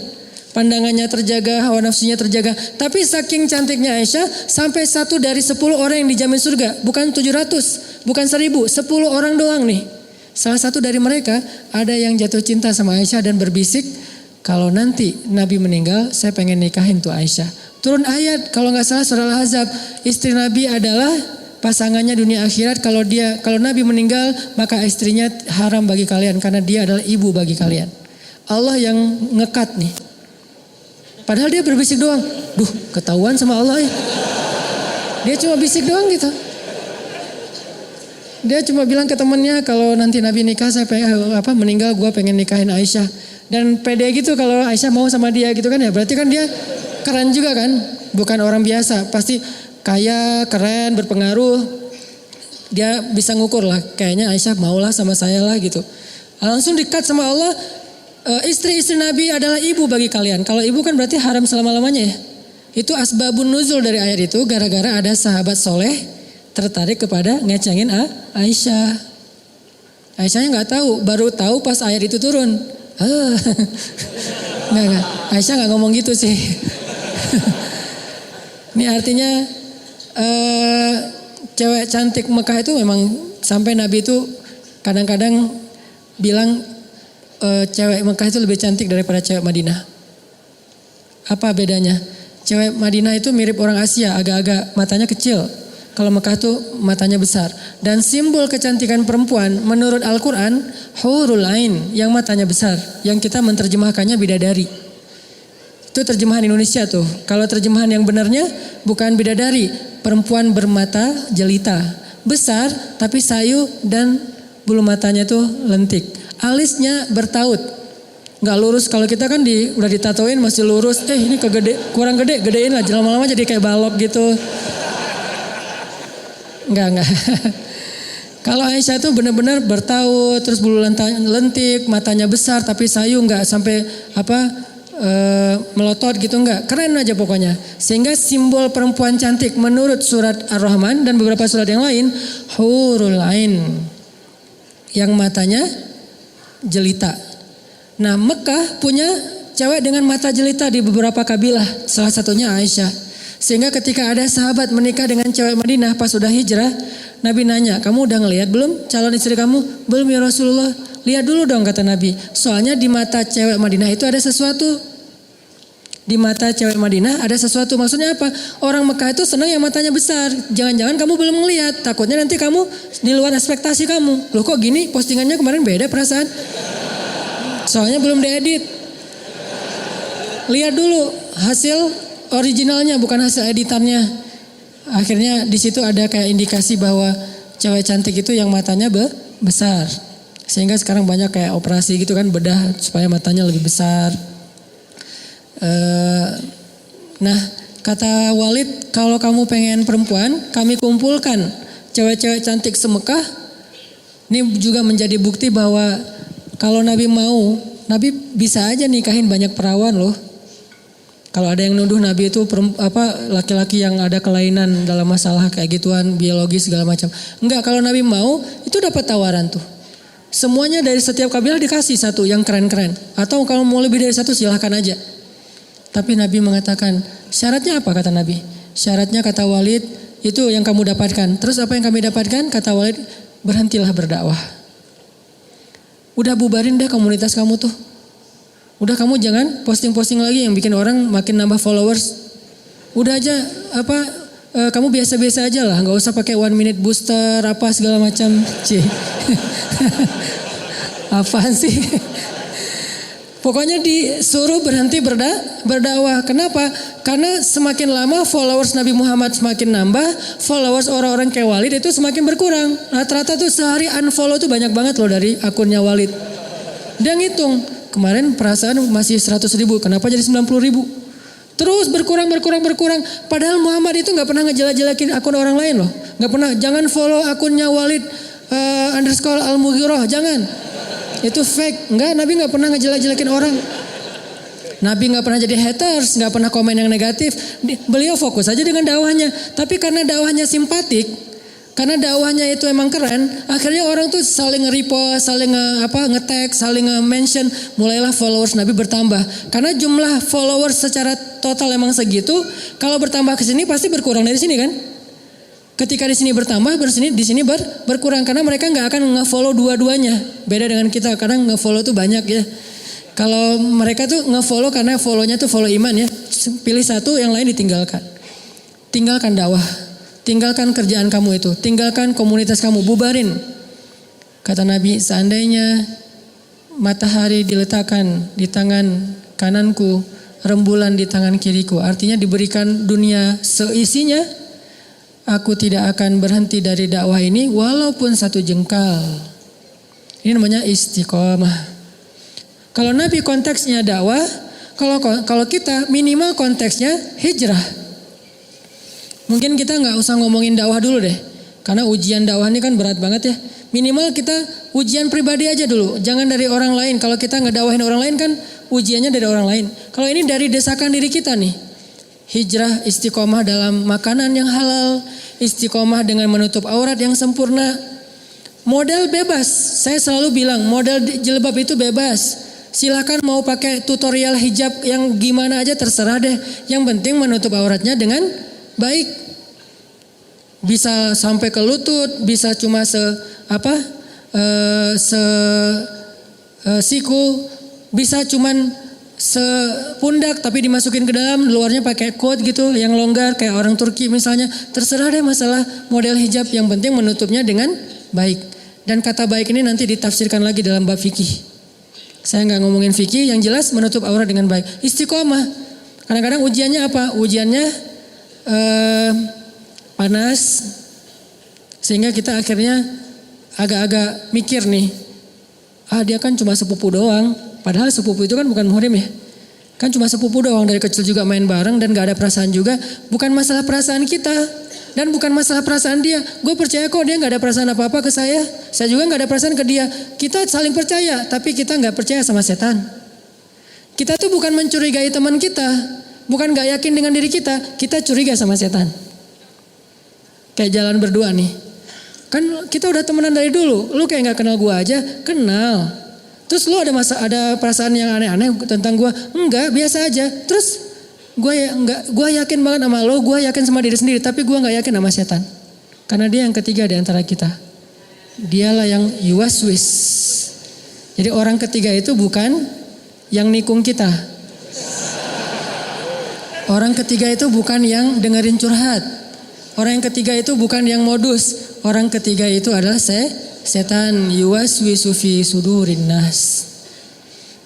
Pandangannya terjaga, hawa nafsunya terjaga. Tapi saking cantiknya Aisyah, sampai 1 dari 10 orang yang dijamin surga. Bukan 700, bukan 1000, 10 orang doang nih. Salah satu dari mereka ada yang jatuh cinta sama Aisyah dan berbisik, kalau nanti Nabi meninggal saya pengen nikahin tuh Aisyah. Turun ayat kalau nggak salah surah Al-Ahzab, istri Nabi adalah pasangannya dunia akhirat. Kalau Nabi meninggal maka istrinya haram bagi kalian karena dia adalah ibu bagi kalian. Allah yang ngekat nih. Padahal dia berbisik doang. Duh, ketahuan sama Allah ya. Dia cuma bisik doang gitu. Dia cuma bilang ke temannya kalau nanti Nabi nikah saya meninggal gue pengen nikahin Aisyah. Dan pede gitu kalau Aisyah mau sama dia gitu kan ya. Berarti kan dia keren juga kan. Bukan orang biasa. Pasti kaya, keren, berpengaruh. Dia bisa ngukur lah. Kayaknya Aisyah maulah sama saya lah gitu. Langsung di-cut sama Allah. Istri-istri Nabi adalah ibu bagi kalian. Kalau ibu kan berarti haram selama-lamanya ya. Itu asbabun nuzul dari ayat itu. Gara-gara ada sahabat soleh tertarik kepada ngecengin Aisyah. Aisyahnya nggak tahu, baru tahu pas ayat itu turun. Nggak. Aisyah nggak ngomong gitu sih. Ini artinya cewek cantik Mekah itu memang sampai Nabi itu kadang-kadang bilang cewek Mekah itu lebih cantik daripada cewek Madinah. Apa bedanya? Cewek Madinah itu mirip orang Asia, agak-agak matanya kecil. Kalau Mekah tuh matanya besar. Dan simbol kecantikan perempuan menurut Al-Quran, hurul ain, yang matanya besar. Yang kita menerjemahkannya bidadari. Itu terjemahan Indonesia tuh. Kalau terjemahan yang benarnya bukan bidadari, perempuan bermata jelita. Besar tapi sayu dan bulu matanya tuh lentik. Alisnya bertaut. Nggak lurus, kalau kita kan udah ditatoin masih lurus. Ini kurang gede, gedein lah. Lama-lama jadi kayak balok gitu. Enggak. Kalau Aisyah tuh benar-benar bertaut, terus bulu lentik, matanya besar tapi sayu, nggak sampai melotot gitu, enggak. Keren aja pokoknya. Sehingga simbol perempuan cantik menurut surat Ar-Rahman dan beberapa surat yang lain, hurul ain, yang matanya jelita. Nah, Mekah punya cewek dengan mata jelita di beberapa kabilah, salah satunya Aisyah. Sehingga ketika ada sahabat menikah dengan cewek Madinah pas sudah hijrah, Nabi nanya, kamu udah ngelihat belum calon istri kamu? Belum ya Rasulullah. Lihat dulu dong, kata Nabi. Soalnya di mata cewek Madinah itu ada sesuatu. Di mata cewek Madinah ada sesuatu. Maksudnya apa? Orang Mekah itu senang yang matanya besar. Jangan-jangan kamu belum ngelihat. Takutnya nanti kamu di luar ekspektasi kamu. Loh kok gini? Postingannya kemarin beda perasaan. Soalnya belum diedit. Lihat dulu hasil originalnya, bukan hasil editannya. Akhirnya di situ ada kayak indikasi bahwa cewek cantik itu yang matanya besar. Sehingga sekarang banyak kayak operasi gitu kan, bedah supaya matanya lebih besar. Nah, kata Walid, kalau kamu pengen perempuan, kami kumpulkan cewek-cewek cantik semekah. Ini juga menjadi bukti bahwa kalau Nabi mau, Nabi bisa aja nikahin banyak perawan loh. Kalau ada yang nuduh Nabi itu laki-laki yang ada kelainan dalam masalah kayak gituan, biologis segala macam. Enggak, kalau Nabi mau, itu dapat tawaran tuh. Semuanya dari setiap kabilah dikasih satu yang keren-keren. Atau kalau mau lebih dari satu silahkan aja. Tapi Nabi mengatakan, syaratnya apa kata Nabi? Syaratnya kata Walid, itu yang kamu dapatkan. Terus apa yang kami dapatkan? Kata Walid, berhentilah berdakwah. Udah bubarin deh komunitas kamu tuh. Udah kamu jangan posting-posting lagi yang bikin orang makin nambah followers. Udah aja kamu biasa-biasa aja lah. Gak usah pakai 1 minute booster apa segala macam. Apaan sih? Pokoknya disuruh berhenti berdakwah. Kenapa? Karena semakin lama followers Nabi Muhammad semakin nambah, followers orang-orang kayak Walid itu semakin berkurang. Rata-rata tuh sehari unfollow tuh banyak banget loh dari akunnya Walid. Dia ngitung, kemarin perasaan masih 100.000, kenapa jadi 90.000? Terus berkurang. Padahal Muhammad itu nggak pernah ngejelek-jelekin akun orang lain loh. Nggak pernah. Jangan follow akunnya Walid _Al-Mughirah, jangan. Itu fake. Enggak, Nabi nggak pernah ngejelek-jelekin orang. Nabi nggak pernah jadi haters, nggak pernah komen yang negatif. Beliau fokus aja dengan dakwahnya. Tapi karena dakwahnya simpatik, karena dakwahnya itu emang keren, akhirnya orang tuh saling nge-repost, saling nge-tag, saling nge-mention, mulailah followers Nabi bertambah. Karena jumlah followers secara total emang segitu, kalau bertambah ke sini pasti berkurang dari sini kan? Ketika di sini bertambah, di sini berkurang karena mereka nggak akan nge-follow dua-duanya. Beda dengan kita, kadang nge-follow tuh banyak ya. Kalau mereka tuh nge-follow karena follow-nya tuh follow iman ya. Pilih satu, yang lain ditinggalkan. Tinggalkan dakwah, tinggalkan kerjaan kamu itu, tinggalkan komunitas kamu, bubarin. Kata Nabi, seandainya matahari diletakkan di tangan kananku, rembulan di tangan kiriku, artinya diberikan dunia seisinya, aku tidak akan berhenti dari dakwah ini walaupun 1 jengkal. Ini namanya istiqomah. Kalau Nabi konteksnya dakwah, kalau kita minimal konteksnya hijrah. Mungkin kita nggak usah ngomongin dakwah dulu deh, karena ujian dakwah ini kan berat banget ya. Minimal kita ujian pribadi aja dulu, jangan dari orang lain. Kalau kita ngedakwahin orang lain kan ujiannya dari orang lain. Kalau ini dari desakan diri kita nih. Hijrah, istiqomah dalam makanan yang halal, istiqomah dengan menutup aurat yang sempurna. Model bebas, saya selalu bilang model jilbab itu bebas. Silakan mau pakai tutorial hijab yang gimana aja terserah deh. Yang penting menutup auratnya dengan baik. Bisa sampai ke lutut, bisa cuma siku, bisa cuman sepundak tapi dimasukin ke dalam, luarnya pakai coat gitu yang longgar kayak orang Turki misalnya. Terserah deh masalah model hijab, yang penting menutupnya dengan baik. Dan kata baik ini nanti ditafsirkan lagi dalam bab fikih. Saya nggak ngomongin fikih, yang jelas menutup aurat dengan baik. Istiqomah, Kadang-kadang ujiannya apa? Ujiannya panas, sehingga kita akhirnya agak-agak mikir nih, dia kan cuma sepupu doang. Padahal sepupu itu kan bukan muhrim ya. Kan cuma sepupu doang, dari kecil juga main bareng dan gak ada perasaan juga. Bukan masalah perasaan kita dan bukan masalah perasaan dia. Gue percaya kok dia gak ada perasaan apa-apa ke saya. Saya juga gak ada perasaan ke dia. Kita saling percaya, tapi kita gak percaya sama setan. Kita tuh bukan mencurigai teman kita, bukan gak yakin dengan diri kita curiga sama setan. Kayak jalan berdua nih. Kan kita udah temenan dari dulu. Lu kayak gak kenal gue aja, kenal. Terus lu ada perasaan yang aneh-aneh tentang gue? Enggak, biasa aja. Terus gue yakin banget sama lo, gue yakin sama diri sendiri, tapi gue nggak yakin sama setan. Karena dia yang ketiga di antara kita. Dialah yang yuwaswis. Jadi orang ketiga itu bukan yang nikung kita. Orang ketiga itu bukan yang dengerin curhat. Orang yang ketiga itu bukan yang modus. Orang ketiga itu adalah setan, yuwaswisu fi sudurin nas.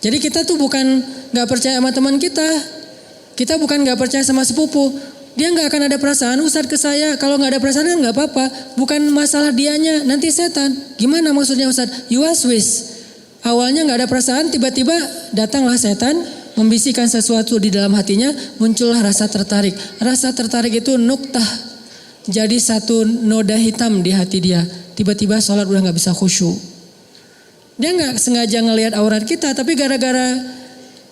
Jadi kita tuh bukan gak percaya sama teman kita. Kita bukan gak percaya sama sepupu. Dia gak akan ada perasaan, Ustadz ke saya. Kalau gak ada perasaan kan gak apa-apa. Bukan masalah dianya, nanti setan. Gimana maksudnya Ustadz? Yuwaswis. Awalnya gak ada perasaan, tiba-tiba datanglah setan. Membisikkan sesuatu di dalam hatinya. Muncullah rasa tertarik. Rasa tertarik itu nuktah. Jadi satu noda hitam di hati dia. Tiba-tiba sholat udah gak bisa khusyuk. Dia gak sengaja ngelihat aurat kita, tapi gara-gara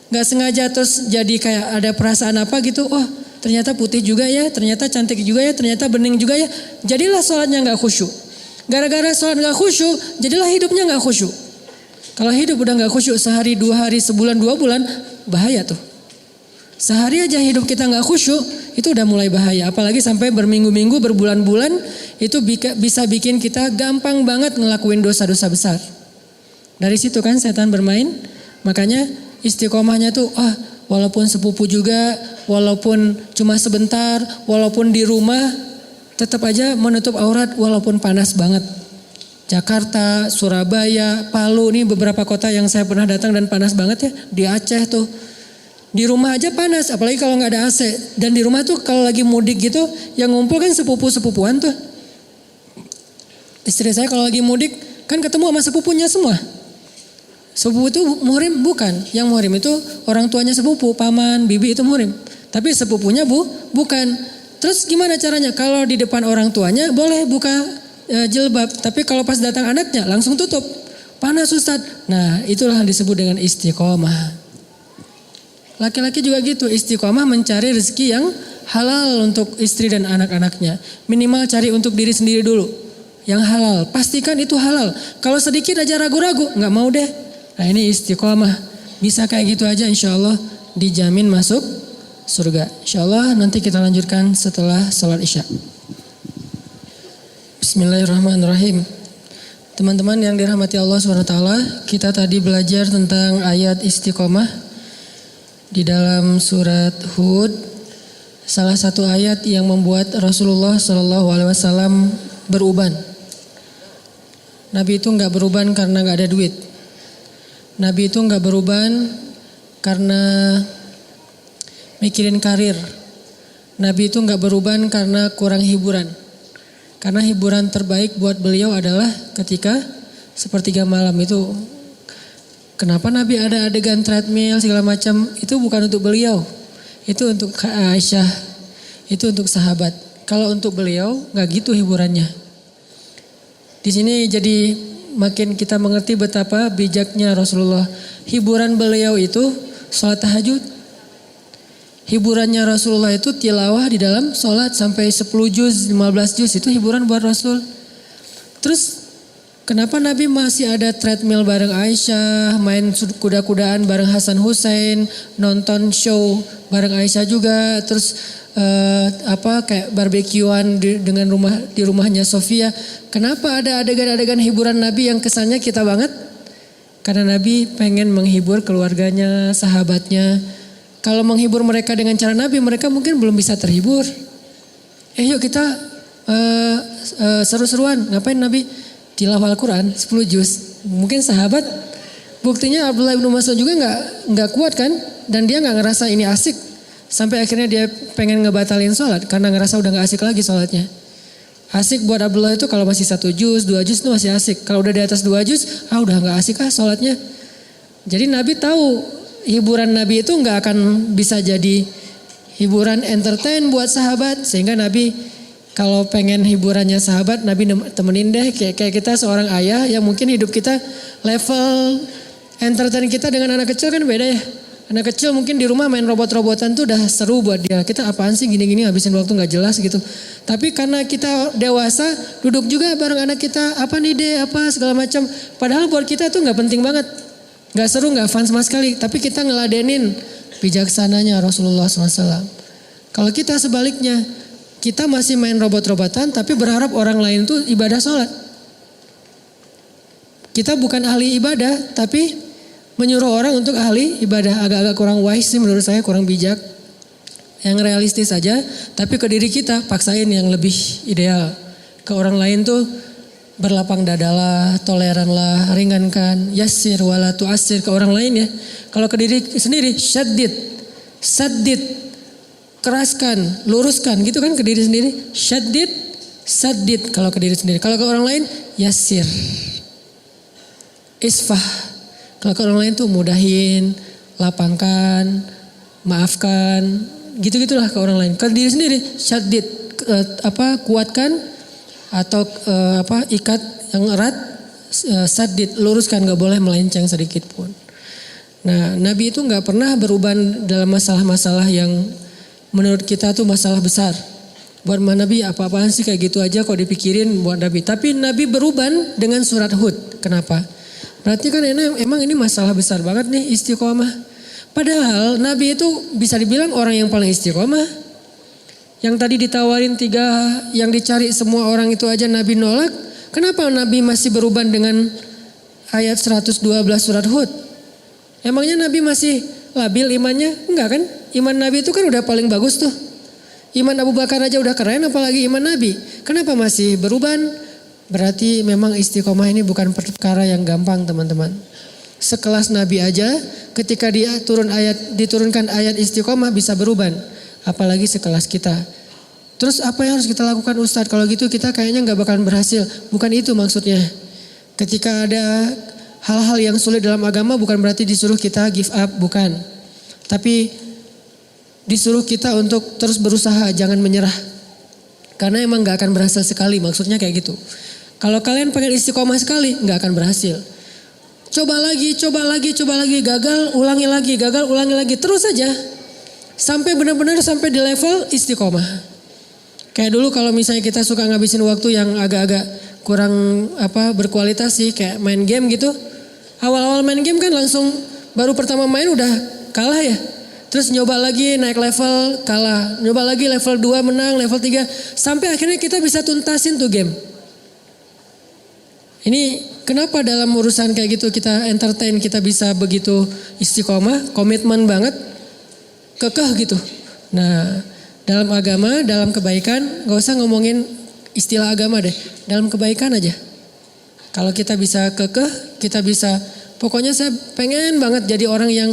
gak sengaja terus jadi kayak ada perasaan apa gitu. Oh ternyata putih juga ya, ternyata cantik juga ya, ternyata bening juga ya. Jadilah sholatnya gak khusyuk. Gara-gara sholat gak khusyuk, jadilah hidupnya gak khusyuk. Kalau hidup udah gak khusyuk sehari, 2 hari, sebulan, 2 bulan, bahaya tuh. Sehari aja hidup kita gak khusyuk, itu udah mulai bahaya. Apalagi sampai berminggu-minggu, berbulan-bulan, itu bisa bikin kita gampang banget ngelakuin dosa-dosa besar. Dari situ kan setan bermain. Makanya istiqomahnya tuh, walaupun sepupu juga, walaupun cuma sebentar, walaupun di rumah, tetap aja menutup aurat walaupun panas banget. Jakarta, Surabaya, Palu, ini beberapa kota yang saya pernah datang dan panas banget ya. Di Aceh tuh. Di rumah aja panas, apalagi kalau nggak ada AC. Dan di rumah tuh kalau lagi mudik gitu, yang ngumpul kan sepupu-sepupuan tuh. Istri saya kalau lagi mudik kan ketemu sama sepupunya semua. Sepupu itu muhrim bukan, yang muhrim itu orang tuanya sepupu, paman, bibi itu muhrim. Tapi sepupunya bukan. Terus gimana caranya? Kalau di depan orang tuanya boleh buka jilbab, tapi kalau pas datang anaknya langsung tutup. Panas Ustadz. Nah itulah yang disebut dengan istiqomah. Laki-laki juga gitu, istiqomah mencari rezeki yang halal untuk istri dan anak-anaknya. Minimal cari untuk diri sendiri dulu. Yang halal, pastikan itu halal. Kalau sedikit aja ragu-ragu, gak mau deh. Nah ini istiqomah. Bisa kayak gitu aja insya Allah dijamin masuk surga. Insya Allah nanti kita lanjutkan setelah sholat isya. Bismillahirrahmanirrahim. Teman-teman yang dirahmati Allah SWT, kita tadi belajar tentang ayat istiqomah. Di dalam surat Hud, salah satu ayat yang membuat Rasulullah SAW beruban. Nabi itu nggak beruban karena nggak ada duit. Nabi itu nggak beruban karena mikirin karir. Nabi itu nggak beruban karena kurang hiburan. Karena hiburan terbaik buat beliau adalah ketika sepertiga malam itu. Kenapa Nabi ada adegan treadmill segala macam? Itu bukan untuk beliau. Itu untuk Aisyah. Itu untuk sahabat. Kalau untuk beliau nggak gitu hiburannya. Di sini jadi makin kita mengerti betapa bijaknya Rasulullah. Hiburan beliau itu sholat tahajud. Hiburannya Rasulullah itu tilawah di dalam sholat sampai 10 juz, 15 juz. Itu hiburan buat Rasul. Terus kenapa Nabi masih ada treadmill bareng Aisyah, main kuda-kudaan bareng Hasan Hussein, nonton show bareng Aisyah juga, terus kayak barbekyuan di rumahnya Sofia. Kenapa ada adegan-adegan hiburan Nabi yang kesannya kita banget? Karena Nabi pengen menghibur keluarganya, sahabatnya. Kalau menghibur mereka dengan cara Nabi, mereka mungkin belum bisa terhibur. Yuk kita seru-seruan, ngapain Nabi? Tilawah Al-Quran 10 juz. Mungkin sahabat, buktinya Abdullah bin Mas'ud juga nggak kuat kan, dan dia nggak ngerasa ini asik. Sampai akhirnya dia pengen ngebatalin sholat karena ngerasa udah gak asik lagi sholatnya. Asik buat Abdullah itu kalau masih 1 juz, 2 juz itu masih asik. Kalau udah di atas 2 juz, udah gak asik sholatnya. Jadi Nabi tahu hiburan Nabi itu gak akan bisa jadi hiburan entertain buat sahabat. Sehingga Nabi kalau pengen hiburannya sahabat, Nabi temenin deh. Kayak kita seorang ayah yang mungkin hidup kita level entertain kita dengan anak kecil kan beda ya. Anak kecil mungkin di rumah main robot-robotan tuh udah seru buat dia. Kita apaan sih gini-gini habisin waktu gak jelas gitu. Tapi karena kita dewasa duduk juga bareng anak kita. Apa nih deh apa segala macam. Padahal buat kita tuh gak penting banget. Gak seru gak fun sama sekali. Tapi kita ngeladenin bijaksananya Rasulullah SAW. Kalau kita sebaliknya. Kita masih main robot-robotan tapi berharap orang lain tuh ibadah sholat. Kita bukan ahli ibadah tapi menyuruh orang untuk ahli ibadah. Agak-agak kurang wise sih menurut saya, kurang bijak. Yang realistis saja, tapi ke diri kita paksain yang lebih ideal. Ke orang lain tuh berlapang dadalah, toleranlah, ringankan, yassir wala tu'assir ke orang lain ya. Kalau ke diri sendiri, saddid, keraskan, luruskan gitu kan ke diri sendiri. Saddid kalau ke diri sendiri. Kalau ke orang lain, yassir. Isfah. Kalau ke orang lain tuh mudahin, lapangkan, maafkan, gitu-gitulah ke orang lain. Ke diri sendiri, syaddid, kuatkan atau ikat yang erat, saddid, luruskan, gak boleh melenceng sedikit pun. Nah, Nabi itu gak pernah beruban dalam masalah-masalah yang menurut kita tuh masalah besar. Buat Nabi apa-apaan sih kayak gitu aja kok dipikirin buat Nabi. Tapi Nabi beruban dengan surat Hud. Kenapa? Berarti kan emang ini masalah besar banget nih istiqomah. Padahal Nabi itu bisa dibilang orang yang paling istiqomah. Yang tadi ditawarin 3 yang dicari semua orang itu aja Nabi nolak. Kenapa Nabi masih beruban dengan ayat 112 surat Hud? Emangnya Nabi masih labil imannya? Enggak kan? Iman Nabi itu kan udah paling bagus tuh. Iman Abu Bakar aja udah keren apalagi iman Nabi. Kenapa masih beruban? Berarti memang istiqomah ini bukan perkara yang gampang teman-teman. Sekelas Nabi aja ketika diturunkan ayat istiqomah bisa beruban. Apalagi sekelas kita. Terus apa yang harus kita lakukan Ustadz? Kalau gitu kita kayaknya gak bakalan berhasil. Bukan itu maksudnya. Ketika ada hal-hal yang sulit dalam agama bukan berarti disuruh kita give up. Bukan. Tapi disuruh kita untuk terus berusaha. Jangan menyerah. Karena emang gak akan berhasil sekali. Maksudnya kayak gitu. Kalau kalian pengen istiqomah sekali, nggak akan berhasil. Coba lagi, gagal, ulangi lagi, terus saja. Sampai benar-benar sampai di level istiqomah. Kayak dulu kalau misalnya kita suka ngabisin waktu yang agak-agak kurang berkualitas sih, kayak main game gitu. Awal-awal main game kan langsung baru pertama main udah kalah ya. Terus nyoba lagi naik level, kalah. Nyoba lagi level 2 menang, level 3. Sampai akhirnya kita bisa tuntasin tuh game. Ini kenapa dalam urusan kayak gitu kita entertain, kita bisa begitu istiqomah, komitmen banget, kekeh gitu. Nah dalam agama, dalam kebaikan, gak usah ngomongin istilah agama deh, dalam kebaikan aja. Kalau kita bisa kekeh, kita bisa, pokoknya saya pengen banget jadi orang yang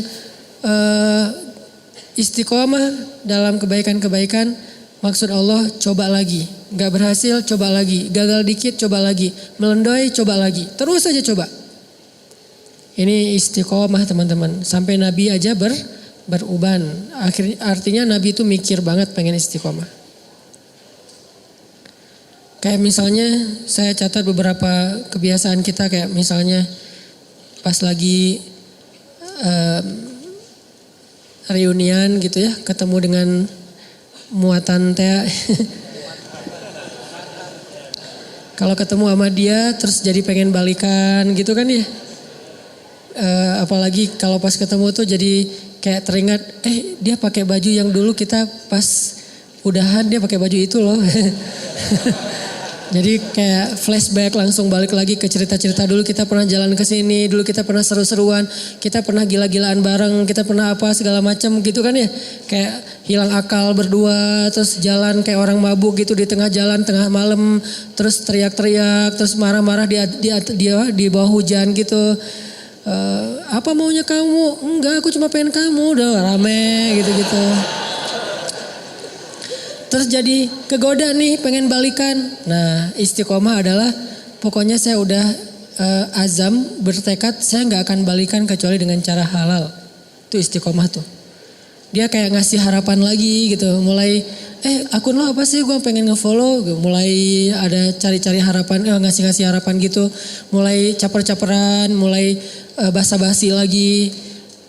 istiqomah dalam kebaikan-kebaikan. Maksud Allah coba lagi, gak berhasil coba lagi, gagal dikit coba lagi, melendoi coba lagi, terus aja coba. Ini istiqomah teman-teman, sampai Nabi aja beruban. Artinya Nabi itu mikir banget pengen istiqomah. Kayak misalnya saya catat beberapa kebiasaan kita, kayak misalnya pas lagi reunian gitu ya, ketemu dengan muatan teh. Kalau ketemu sama dia terus jadi pengen balikan gitu kan ya. Apalagi kalau pas ketemu tuh jadi kayak teringat, dia pakai baju yang dulu kita pas udahan dia pakai baju itu loh. Jadi kayak flashback, langsung balik lagi ke cerita-cerita dulu kita pernah jalan ke sini, dulu kita pernah seru-seruan, kita pernah gila-gilaan bareng, kita pernah apa segala macam gitu kan ya. Kayak hilang akal berdua, terus jalan kayak orang mabuk gitu di tengah jalan, tengah malam, terus teriak-teriak, terus marah-marah di bawah hujan gitu. Apa maunya kamu? Enggak, aku cuma pengen kamu, udah rame gitu-gitu. Terus jadi kegoda nih pengen balikan. Nah istiqomah adalah pokoknya saya udah azam bertekad saya nggak akan balikan kecuali dengan cara halal. Itu istiqomah tuh. Dia kayak ngasih harapan lagi gitu. Mulai akun lo apa sih gue pengen ngefollow. Mulai ada cari-cari harapan, ngasih-ngasih harapan gitu. Mulai caper-caperan, mulai basa-basi lagi.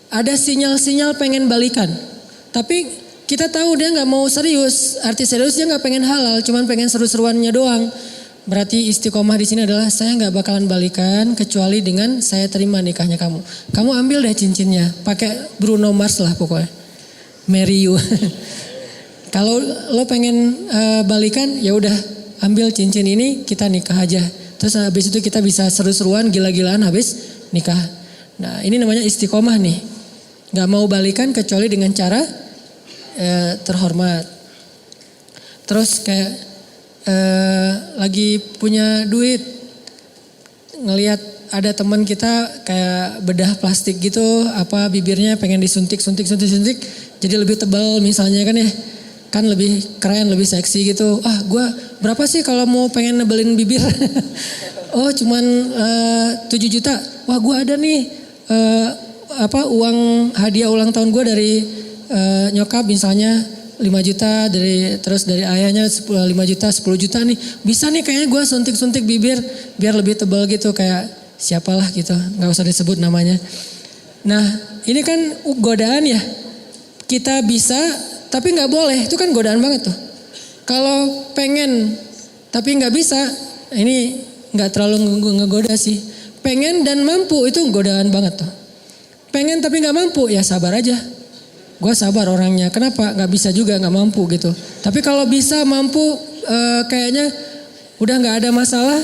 Ada sinyal-sinyal pengen balikan. Tapi kita tahu dia nggak mau serius. Arti serius dia nggak pengen halal, cuman pengen seru-seruannya doang. Berarti istiqomah di sini adalah saya nggak bakalan balikan kecuali dengan saya terima nikahnya kamu. Kamu ambil deh cincinnya, pakai Bruno Mars lah pokoknya. Marry you. Kalau lo pengen balikan, ya udah ambil cincin ini kita nikah aja. Terus habis itu kita bisa seru-seruan, gila-gilaan habis nikah. Nah ini namanya istiqomah nih. Nggak mau balikan kecuali dengan cara terhormat. Terus kayak lagi punya duit, ngelihat ada teman kita kayak bedah plastik gitu, apa bibirnya pengen disuntik, jadi lebih tebal misalnya kan ya, kan lebih keren, lebih seksi gitu. Gue berapa sih kalau mau pengen nebelin bibir? Oh cuman 7 juta. Wah gue ada nih uang hadiah ulang tahun gue dari nyokap misalnya 5 juta terus dari ayahnya 5 juta 10 juta nih. Bisa nih kayaknya gue suntik bibir biar lebih tebal gitu kayak siapalah gitu. Gak usah disebut namanya. Nah ini kan godaan ya. Kita bisa tapi gak boleh. Itu kan godaan banget tuh. Kalau pengen tapi gak bisa. Ini gak terlalu ngegoda sih. Pengen dan mampu itu godaan banget tuh. Pengen tapi gak mampu ya sabar aja. Gue sabar orangnya, kenapa? Gak bisa juga, gak mampu gitu. Tapi kalau bisa mampu kayaknya udah gak ada masalah.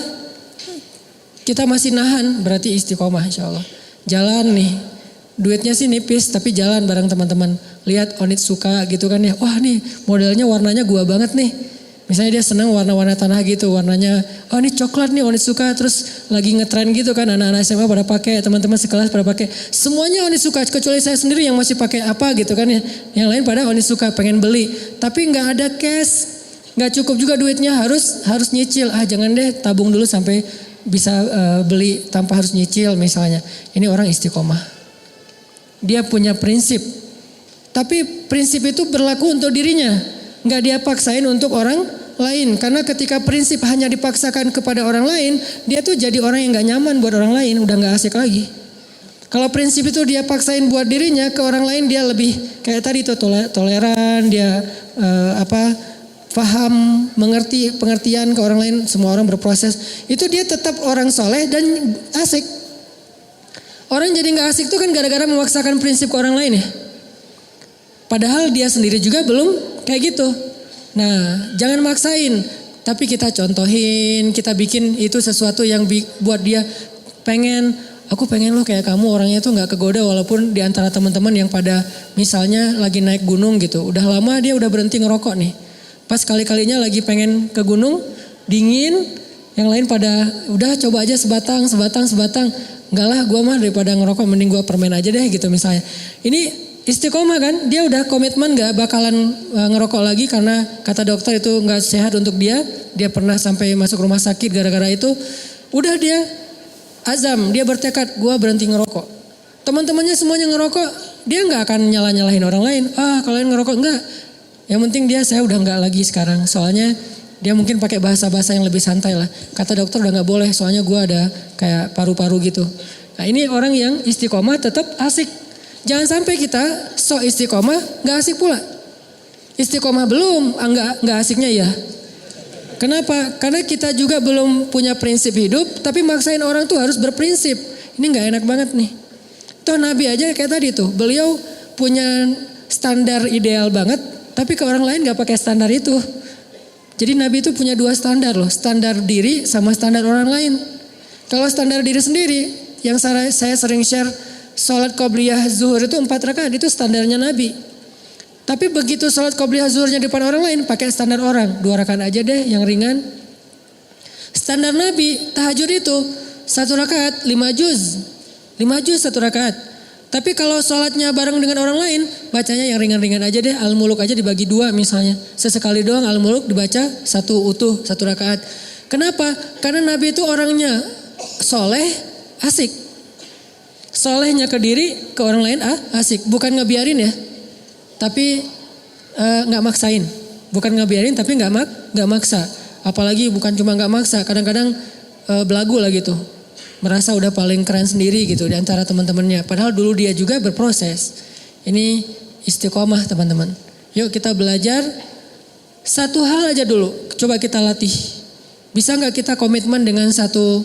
Kita masih nahan, berarti istiqomah insya Allah. Jalan nih, duitnya sih nipis tapi jalan bareng teman-teman. Lihat Onitsuka gitu kan ya, wah nih modelnya warnanya gua banget nih. Misalnya dia senang warna-warna tanah gitu, warnanya, oh ini coklat nih Onitsuka, terus lagi ngetren gitu kan, anak-anak SMA pada pakai, teman-teman sekelas pada pakai, semuanya Onitsuka, kecuali saya sendiri yang masih pakai apa gitu kan ya, yang lain pada Onitsuka pengen beli, tapi nggak ada cash, nggak cukup juga duitnya, harus nyicil, jangan deh tabung dulu sampai bisa beli tanpa harus nyicil misalnya, ini orang istiqomah, dia punya prinsip, tapi prinsip itu berlaku untuk dirinya. Nggak dia paksain untuk orang lain. Karena ketika prinsip hanya dipaksakan kepada orang lain, dia tuh jadi orang yang nggak nyaman buat orang lain, udah nggak asik lagi. Kalau prinsip itu dia paksain buat dirinya, ke orang lain dia lebih kayak tadi tuh toleran, dia paham, mengerti pengertian ke orang lain, semua orang berproses. Itu dia tetap orang soleh dan asik. Orang jadi nggak asik tuh kan gara-gara memaksakan prinsip ke orang lain ya. Padahal dia sendiri juga belum kayak gitu. Nah, jangan maksain. Tapi kita contohin, kita bikin itu sesuatu yang buat dia aku pengen lo kayak kamu orangnya tuh gak kegoda walaupun di antara teman-teman yang pada misalnya lagi naik gunung gitu. Udah lama dia udah berhenti ngerokok nih. Pas kali-kalinya lagi pengen ke gunung, dingin, yang lain pada udah coba aja sebatang. Enggak lah gue mah daripada ngerokok mending gue permen aja deh gitu misalnya. Ini istiqomah kan, dia udah komitmen gak bakalan ngerokok lagi karena kata dokter itu gak sehat untuk dia. Dia pernah sampai masuk rumah sakit gara-gara itu. Udah dia azam, dia bertekad gue berhenti ngerokok. Teman-temannya semuanya ngerokok, dia gak akan nyalahin orang lain. Kalian ngerokok enggak. Yang penting saya udah gak lagi sekarang. Soalnya dia mungkin pakai bahasa-bahasa yang lebih santai lah. Kata dokter udah gak boleh soalnya gue ada kayak paru-paru gitu. Nah ini orang yang istiqomah tetap asik. Jangan sampai kita sok istiqomah gak asik pula. Istiqomah belum, gak asiknya ya. Kenapa? Karena kita juga belum punya prinsip hidup, tapi maksain orang tuh harus berprinsip. Ini gak enak banget nih. Toh Nabi aja kayak tadi tuh, beliau punya standar ideal banget, tapi ke orang lain gak pakai standar itu. Jadi Nabi itu punya 2 standar loh, standar diri sama standar orang lain. Kalau standar diri sendiri, yang saya sering share, sholat qobliyah zuhur itu 4 rakaat itu standarnya Nabi. Tapi begitu sholat qobliyah zuhurnya di depan orang lain pakai standar orang. 2 rakaat aja deh yang ringan. Standar Nabi tahajud itu 1 rakaat 5 juz. 5 juz 1 rakaat. Tapi kalau sholatnya bareng dengan orang lain, bacanya yang ringan-ringan aja deh. Al-Muluk aja dibagi 2 misalnya. Sesekali doang Al-Muluk dibaca 1 utuh, 1 rakaat. Kenapa? Karena Nabi itu orangnya soleh, asik. Solehnya ke diri, ke orang lain asik. Bukan ngebiarin ya. Tapi gak maksain. Bukan ngebiarin tapi gak maksa. Apalagi bukan cuma gak maksa. Kadang-kadang belagu lah gitu. Merasa udah paling keren sendiri gitu di antara teman-temannya. Padahal dulu dia juga berproses. Ini istiqomah teman-teman. Yuk kita belajar satu hal aja dulu. Coba kita latih. Bisa nggak kita komitmen dengan satu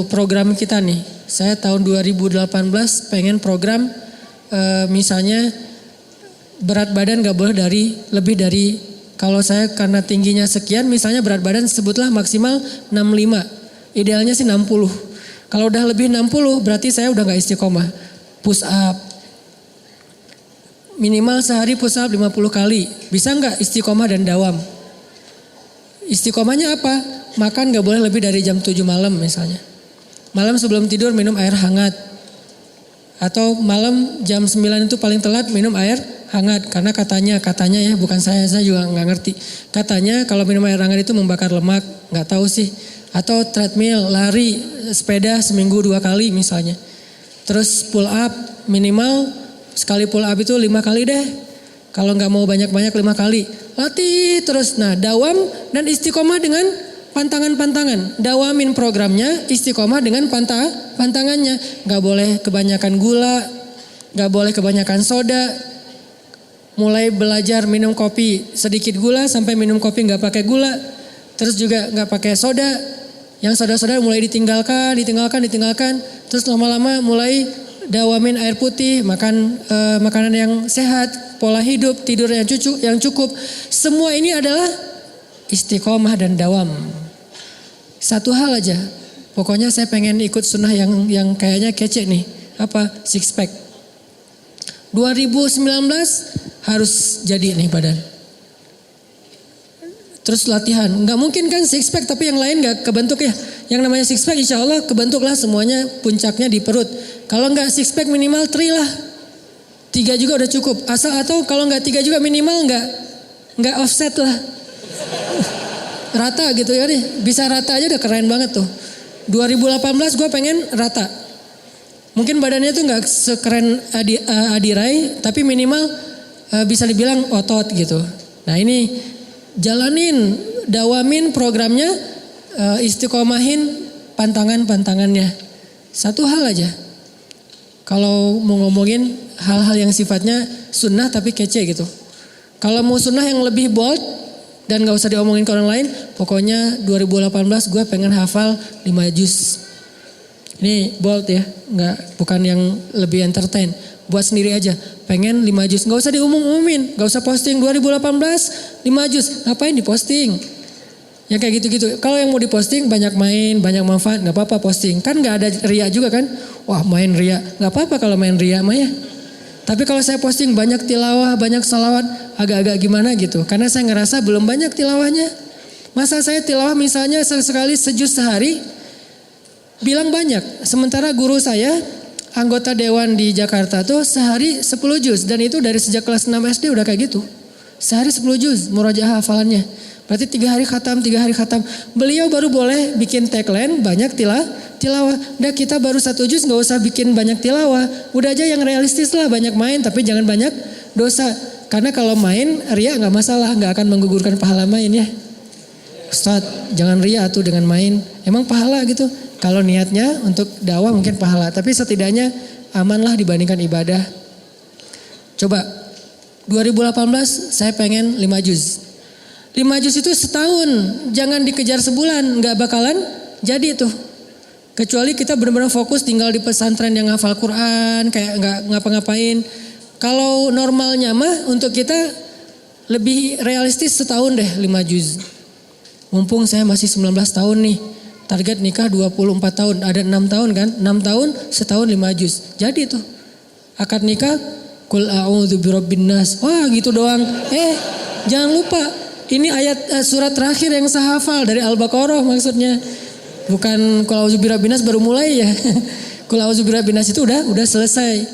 program kita nih. Saya tahun 2018 pengen program misalnya berat badan nggak boleh lebih dari, kalau saya karena tingginya sekian misalnya berat badan sebutlah maksimal 65. Idealnya sih 60. Kalau udah lebih 60 berarti saya udah gak istiqomah. Push up. Minimal sehari push up 50 kali. Bisa gak istiqomah dan dawam? Istiqomahnya apa? Makan gak boleh lebih dari jam 7 malam misalnya. Malam sebelum tidur minum air hangat. Atau malam jam 9 itu paling telat minum air hangat. Karena katanya ya, bukan saya juga gak ngerti. Katanya kalau minum air hangat itu membakar lemak. Gak tahu sih. Atau treadmill, lari, sepeda seminggu 2 kali misalnya. Terus pull up minimal sekali pull up itu 5 kali deh. Kalau nggak mau banyak-banyak 5 kali. Latih terus. Nah dawam dan istiqomah dengan pantangan-pantangan. Dawamin programnya, istiqomah dengan pantangannya. Nggak boleh kebanyakan gula, nggak boleh kebanyakan soda. Mulai belajar minum kopi sedikit gula sampai minum kopi nggak pakai gula. Terus juga nggak pakai soda. Yang soda-soda mulai ditinggalkan. Terus lama-lama mulai dawamin air putih, makan makanan yang sehat, pola hidup, tidur yang cukup. Semua ini adalah istiqomah dan dawam. Satu hal aja, pokoknya saya pengen ikut sunnah yang kayaknya kece nih. Apa? Six pack. 2019 harus jadi nih badan. Terus latihan, nggak mungkin kan six pack tapi yang lain nggak kebentuk ya. Yang namanya six pack insya Allah kebentuklah semuanya, puncaknya di perut. Kalau nggak six pack minimal 3 lah. 3 juga udah cukup. Atau kalau nggak 3 juga minimal nggak offset lah. Rata gitu ya nih, bisa rata aja udah keren banget tuh. 2018 gue pengen rata. Mungkin badannya tuh nggak sekeren Adi Rai, tapi minimal bisa dibilang otot gitu. Nah ini jalanin, dawamin programnya, istiqomahin pantangannya. Satu hal aja. Kalau mau ngomongin hal-hal yang sifatnya sunnah tapi kece gitu. Kalau mau sunnah yang lebih bold dan gak usah diomongin ke orang lain, pokoknya 2018 gue pengen hafal 5 juz. Ini bold ya, bukan yang lebih entertain. Buat sendiri aja, pengen 5 juz. Gak usah diumum-umumin, gak usah posting 2018 5 juz. Ngapain diposting? Ya kayak gitu-gitu. Kalau yang mau diposting banyak main, banyak manfaat, gak apa-apa posting. Kan gak ada ria juga kan? Wah main ria, gak apa-apa kalau main ria mah ya. Tapi kalau saya posting banyak tilawah, banyak salawat, agak-agak gimana gitu. Karena saya ngerasa belum banyak tilawahnya. Masa saya tilawah misalnya sekali sejuz sehari, bilang banyak. Sementara guru saya, anggota dewan di Jakarta tuh sehari 10 juz. Dan itu dari sejak kelas 6 SD udah kayak gitu. Sehari 10 juz murojaah hafalannya. Berarti 3 hari khatam. Beliau baru boleh bikin tagline banyak tilawah. Udah kita baru 1 juz gak usah bikin banyak tilawah. Udah aja yang realistis lah, banyak main tapi jangan banyak dosa. Karena kalau main ria gak masalah, gak akan menggugurkan pahala main ya. Ustaz jangan ria tuh dengan main. Emang pahala gitu. Kalau niatnya untuk dakwah mungkin pahala. Tapi setidaknya amanlah dibandingkan ibadah. Coba 2018 saya pengen 5 juz. 5 juz itu setahun. Jangan dikejar sebulan. Gak bakalan jadi tuh. Kecuali kita benar-benar fokus tinggal di pesantren yang hafal Quran. Kayak gak ngapa-ngapain. Kalau normalnya mah untuk kita lebih realistis setahun deh 5 juz. Mumpung saya masih 19 tahun nih. Target nikah 24 tahun. Ada 6 tahun kan? 6 tahun setahun 5 juz. Jadi tuh. Akad nikah. Qul a'udzu birabbin nas. Wah gitu doang. Jangan lupa. Ini ayat surat terakhir yang saya hafal dari Al-Baqarah maksudnya. Bukan qul a'udzu birabbin nas baru mulai ya. Qul a'udzu birabbin nas itu udah selesai.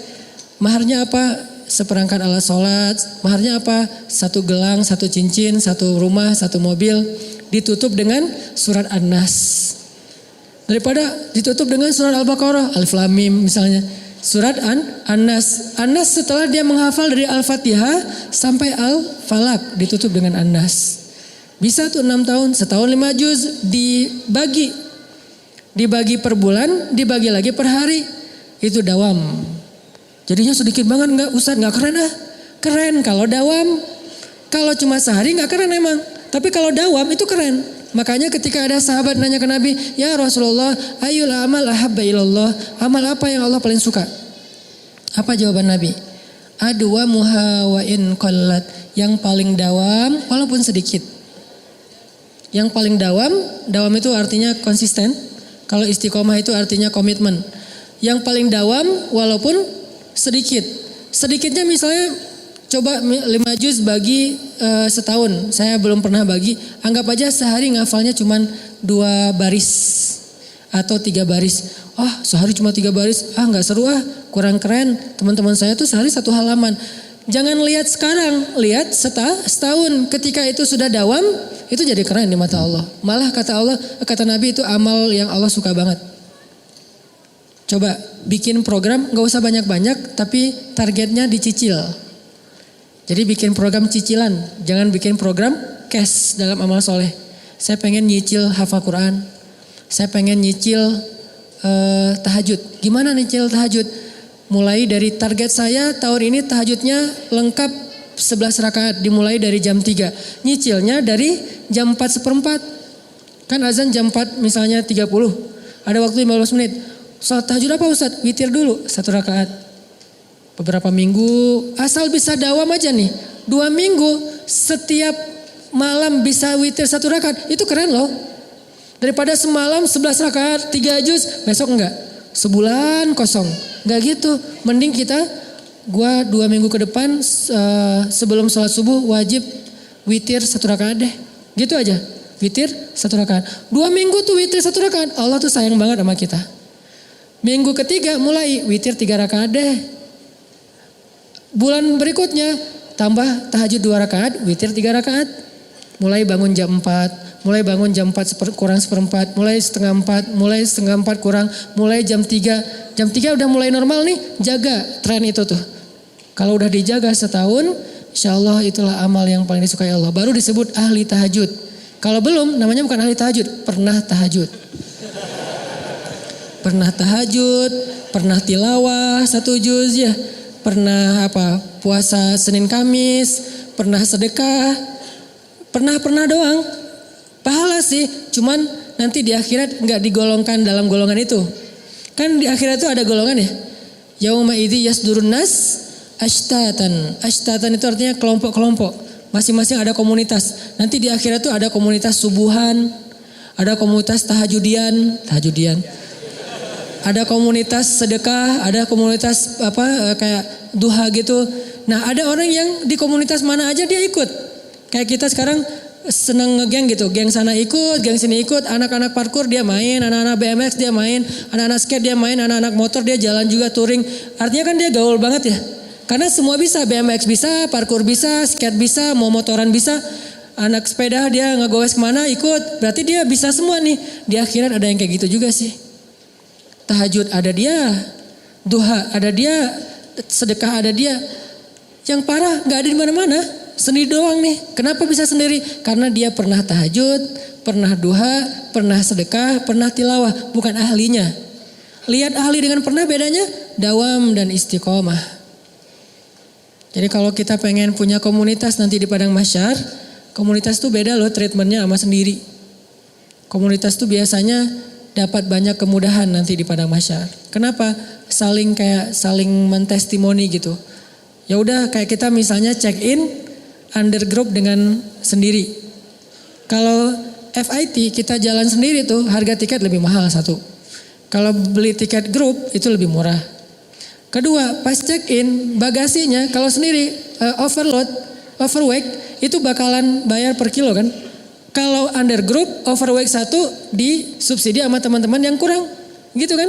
Maharnya apa? Seperangkat alat sholat. Maharnya apa? 1 gelang, 1 cincin, 1 rumah, 1 mobil. Ditutup dengan surat An-Nas. Daripada ditutup dengan surat Al-Baqarah, Alif Lam Mim misalnya. Surat An-Nas. An-Nas setelah dia menghafal dari Al-Fatihah sampai Al-Falaq ditutup dengan An-Nas. Bisa tuh 6 tahun, setahun 5 juz dibagi per bulan, dibagi lagi per hari. Itu dawam. Jadinya sedikit banget enggak Ustaz, enggak keren ah. Keren kalau dawam. Kalau cuma sehari enggak keren emang. Tapi kalau dawam itu keren. Makanya ketika ada sahabat nanya ke Nabi, "Ya Rasulullah, ayyul amal ahabba ilallah?" Amal apa yang Allah paling suka? Apa jawaban Nabi? Adwamuha wa in qallat. Yang paling dawam walaupun sedikit. Yang paling dawam itu artinya konsisten. Kalau istiqomah itu artinya komitmen. Yang paling dawam walaupun sedikit. Sedikitnya misalnya coba 5 juz bagi setahun. Saya belum pernah bagi. Anggap aja sehari ngafalnya cuma 2 baris. Atau 3 baris. Sehari cuma 3 baris. Gak seru kurang keren. Teman-teman saya tuh sehari 1 halaman. Jangan lihat sekarang. Lihat setahun. Ketika itu sudah dawam. Itu jadi keren di mata Allah. Malah kata Nabi itu amal yang Allah suka banget. Coba bikin program gak usah banyak-banyak. Tapi targetnya dicicil. Jadi bikin program cicilan, jangan bikin program cash dalam amal soleh. Saya pengen nyicil hafal Quran, saya pengen nyicil tahajud. Gimana nyicil tahajud? Mulai dari target saya tahun ini tahajudnya lengkap 11 rakaat, dimulai dari jam 3. Nyicilnya dari jam 4:04. Kan azan jam 4 misalnya 30, ada waktu 15 menit. Salat tahajud apa Ustaz? Witir dulu 1 rakaat. Beberapa minggu, asal bisa dawam aja nih. 2 minggu, setiap malam bisa witir 1 rakaat. Itu keren loh. Daripada semalam 11 rakaat, 3 juz, besok enggak. Sebulan kosong. Enggak gitu. Mending gua 2 minggu ke depan sebelum sholat subuh wajib witir 1 rakaat deh. Gitu aja. Witir 1 rakaat. 2 minggu tuh witir 1 rakaat. Allah tuh sayang banget sama kita. Minggu ketiga mulai witir 3 rakaat deh. Bulan berikutnya tambah tahajud 2 rakaat, witir 3 rakaat. Mulai bangun jam 4, mulai bangun jam 4 kurang seperempat, mulai setengah 4, mulai setengah 4 kurang, mulai jam 3. Jam 3 udah mulai normal nih, jaga tren itu tuh. Kalau udah dijaga setahun, insya Allah itulah amal yang paling disukai Allah. Baru disebut ahli tahajud. Kalau belum, namanya bukan ahli tahajud, pernah tahajud. Pernah tahajud, pernah tilawah 1 juz ya. Pernah puasa Senin Kamis, pernah sedekah, pernah doang. Pahala sih, cuman nanti di akhirat nggak digolongkan dalam golongan itu. Kan di akhirat itu ada golongan ya. Yauma idzi yasdurun nas ashtatan. Ashtatan itu artinya kelompok-kelompok. Masing-masing ada komunitas. Nanti di akhirat itu ada komunitas subuhan, ada komunitas tahajudian. Ada komunitas sedekah, ada komunitas kayak duha gitu. Nah, ada orang yang di komunitas mana aja dia ikut. Kayak kita sekarang seneng ngegeng gitu, geng sana ikut, geng sini ikut, anak-anak parkour dia main, anak-anak BMX dia main, anak-anak skate dia main, anak-anak motor dia jalan juga touring. Artinya kan dia gaul banget ya. Karena semua bisa, BMX bisa, parkour bisa, skate bisa, mau motoran bisa. Anak sepeda dia ngegoes kemana ikut, berarti dia bisa semua nih. Di akhirat ada yang kayak gitu juga sih. Tahajud ada dia, duha ada dia, sedekah ada dia. Yang parah nggak ada di mana-mana, sendiri doang nih. Kenapa bisa sendiri? Karena dia pernah tahajud, pernah duha, pernah sedekah, pernah tilawah, bukan ahlinya. Lihat ahli dengan pernah bedanya, dawam dan istiqomah. Jadi kalau kita pengen punya komunitas nanti di padang mahsyar, komunitas tuh beda loh treatmentnya sama sendiri. Komunitas tuh biasanya dapat banyak kemudahan nanti di padang mahsyar. Kenapa? Saling mentestimoni gitu. Ya udah kayak kita misalnya check in under group dengan sendiri. Kalau FIT kita jalan sendiri tuh harga tiket lebih mahal satu. Kalau beli tiket grup itu lebih murah. Kedua, pas check in bagasinya kalau sendiri overweight itu bakalan bayar per kilo kan. Kalau under group overweight 1 disubsidi sama teman-teman yang kurang. Gitu kan.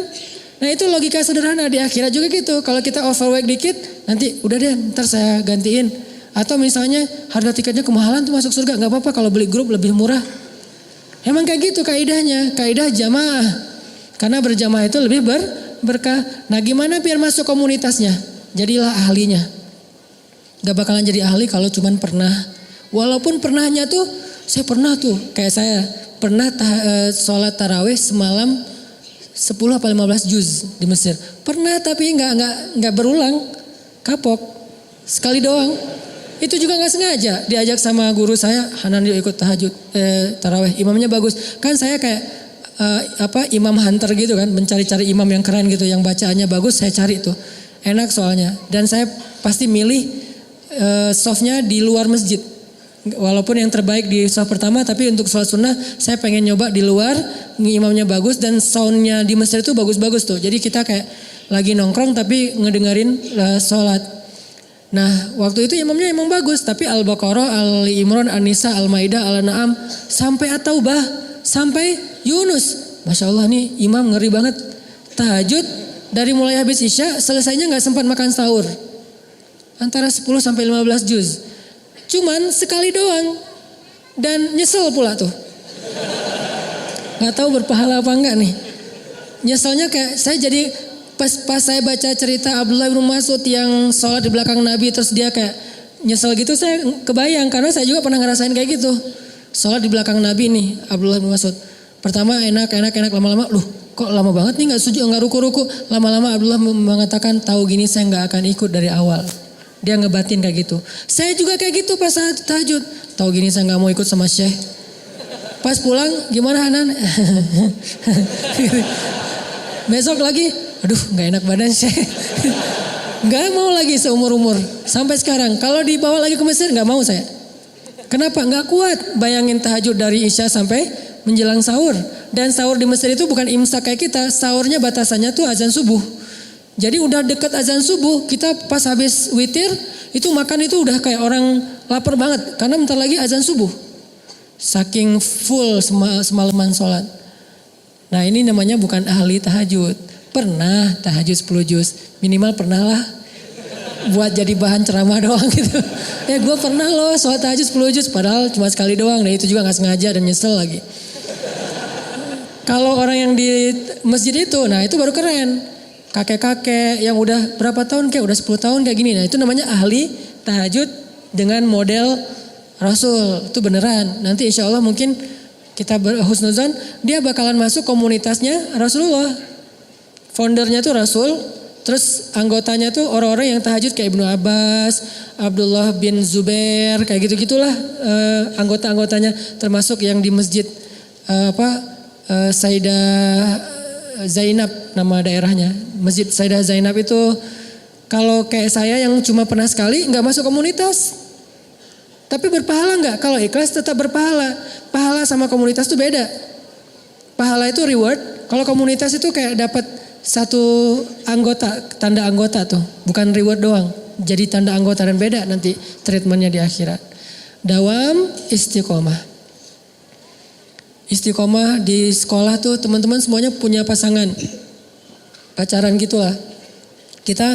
Nah itu logika sederhana di akhirat juga gitu. Kalau kita overweight dikit, nanti udah deh ntar saya gantiin. Atau misalnya harga tiketnya kemahalan tuh masuk surga. Gak apa-apa kalau beli grup lebih murah. Emang kayak gitu kaidahnya. Kaidah jamaah. Karena berjamaah itu lebih berkah. Nah gimana biar masuk komunitasnya? Jadilah ahlinya. Gak bakalan jadi ahli kalau cuman pernah. Walaupun pernahnya tuh, saya pernah tuh. Kayak saya pernah sholat tarawih semalam 10 apa 15 juz di Mesir. Pernah tapi nggak berulang. Kapok. Sekali doang. Itu juga nggak sengaja. Diajak sama guru saya, Hanan yuk ikut tahajud tarawih. Imamnya bagus. Kan saya kayak imam hunter gitu kan. Mencari-cari imam yang keren gitu. Yang bacaannya bagus saya cari tuh. Enak soalnya. Dan saya pasti milih softnya di luar masjid. Walaupun yang terbaik di soft pertama, tapi untuk sholat sunnah saya pengen nyoba di luar, imamnya bagus dan soundnya di Mesir itu bagus-bagus tuh. Jadi kita kayak lagi nongkrong tapi ngedengerin sholat. Nah waktu itu imamnya emang bagus, tapi Al-Baqarah, Al-Imran, An-Nisa, Al-Maidah, Al-An'am, sampai At-Taubah, sampai Yunus. Masya Allah nih imam ngeri banget. Tahajud dari mulai habis Isya, selesainya gak sempat makan sahur. Antara 10 sampai 15 juz. Cuman sekali doang. Dan nyesel pula tuh. Gak tahu berpahala apa enggak nih. Nyeselnya kayak saya jadi pas saya baca cerita Abdullah bin Mas'ud yang sholat di belakang Nabi terus dia kayak nyesel gitu, saya kebayang karena saya juga pernah ngerasain kayak gitu. Sholat di belakang Nabi nih Abdullah bin Mas'ud. Pertama enak lama-lama loh kok lama banget nih nggak ruku-ruku. Lama-lama Abdullah mengatakan tahu gini saya nggak akan ikut dari awal. Dia ngebatin kayak gitu. Saya juga kayak gitu pas saat tahajud. Tahu gini saya nggak mau ikut sama Syekh. Pas pulang gimana Hanan? Besok lagi, aduh nggak enak badan Syekh. Nggak mau lagi seumur-umur. Sampai sekarang kalau dibawa lagi ke Mesir nggak mau saya. Kenapa? Nggak kuat. Bayangin tahajud dari Isya sampai menjelang sahur. Dan sahur di Mesir itu bukan imsak kayak kita. Sahurnya batasannya tuh azan subuh. Jadi udah deket azan subuh, kita pas habis witir, itu makan itu udah kayak orang lapar banget. Karena bentar lagi azan subuh. Saking full semalaman sholat. Nah ini namanya bukan ahli tahajud. Pernah tahajud 10 juz, minimal pernah lah. Buat jadi bahan ceramah doang gitu. Gue pernah loh sholat tahajud 10 juz, padahal cuma sekali doang. Nah itu juga gak sengaja dan nyesel lagi. Kalau orang yang di masjid itu, nah itu baru keren. Kakek-kakek yang udah berapa tahun kayak udah 10 tahun kayak gini. Nah itu namanya ahli tahajud dengan model Rasul. Itu beneran. Nanti insya Allah mungkin kita berhusnuzan dia bakalan masuk komunitasnya Rasulullah. Foundernya tuh Rasul. Terus anggotanya tuh orang-orang yang tahajud kayak Ibnu Abbas, Abdullah bin Zubair kayak gitu-gitulah anggota-anggotanya. Termasuk yang di masjid Sayyidah Zainab nama daerahnya. Masjid Sayyidah Zainab itu kalau kayak saya yang cuma pernah sekali nggak masuk komunitas. Tapi berpahala nggak? Kalau ikhlas tetap berpahala. Pahala sama komunitas itu beda. Pahala itu reward. Kalau komunitas itu kayak dapat satu anggota, tanda anggota tuh. Bukan reward doang. Jadi tanda anggota dan beda nanti treatmentnya di akhirat. Dawam istiqomah. Istiqomah di sekolah tuh teman-teman semuanya punya pasangan. Pacaran gitulah. Kita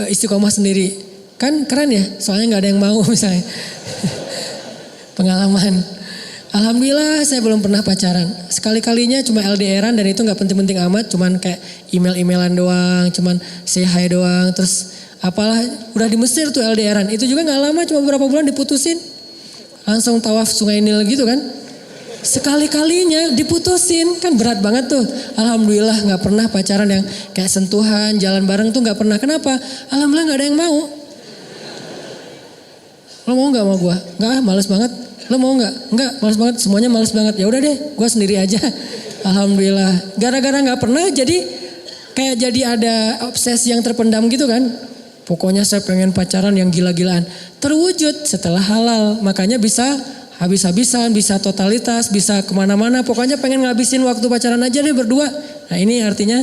istiqomah sendiri. Kan keren ya, soalnya gak ada yang mau misalnya. Pengalaman. Alhamdulillah saya belum pernah pacaran. Sekali-kalinya cuma LDRan dan itu gak penting-penting amat. Cuman kayak email-emailan doang, cuman say hi doang. Terus apalah, udah di Mesir tuh LDRan. Itu juga gak lama, cuma beberapa bulan diputusin. Langsung tawaf Sungai Nil gitu kan. Sekali-kalinya diputusin, kan berat banget tuh. Alhamdulillah gak pernah pacaran yang kayak sentuhan, jalan bareng tuh gak pernah. Kenapa? Alhamdulillah gak ada yang mau. Lo mau gak sama gue? Enggak, males banget. Lo mau gak? Enggak, males banget. Semuanya males banget. Ya udah deh, gue sendiri aja. Alhamdulillah. Gara-gara gak pernah jadi kayak jadi ada obsesi yang terpendam gitu kan. Pokoknya saya pengen pacaran yang gila-gilaan. Terwujud setelah halal. Makanya bisa habis-habisan, bisa totalitas, bisa kemana-mana. Pokoknya pengen ngabisin waktu pacaran aja deh berdua. Nah ini artinya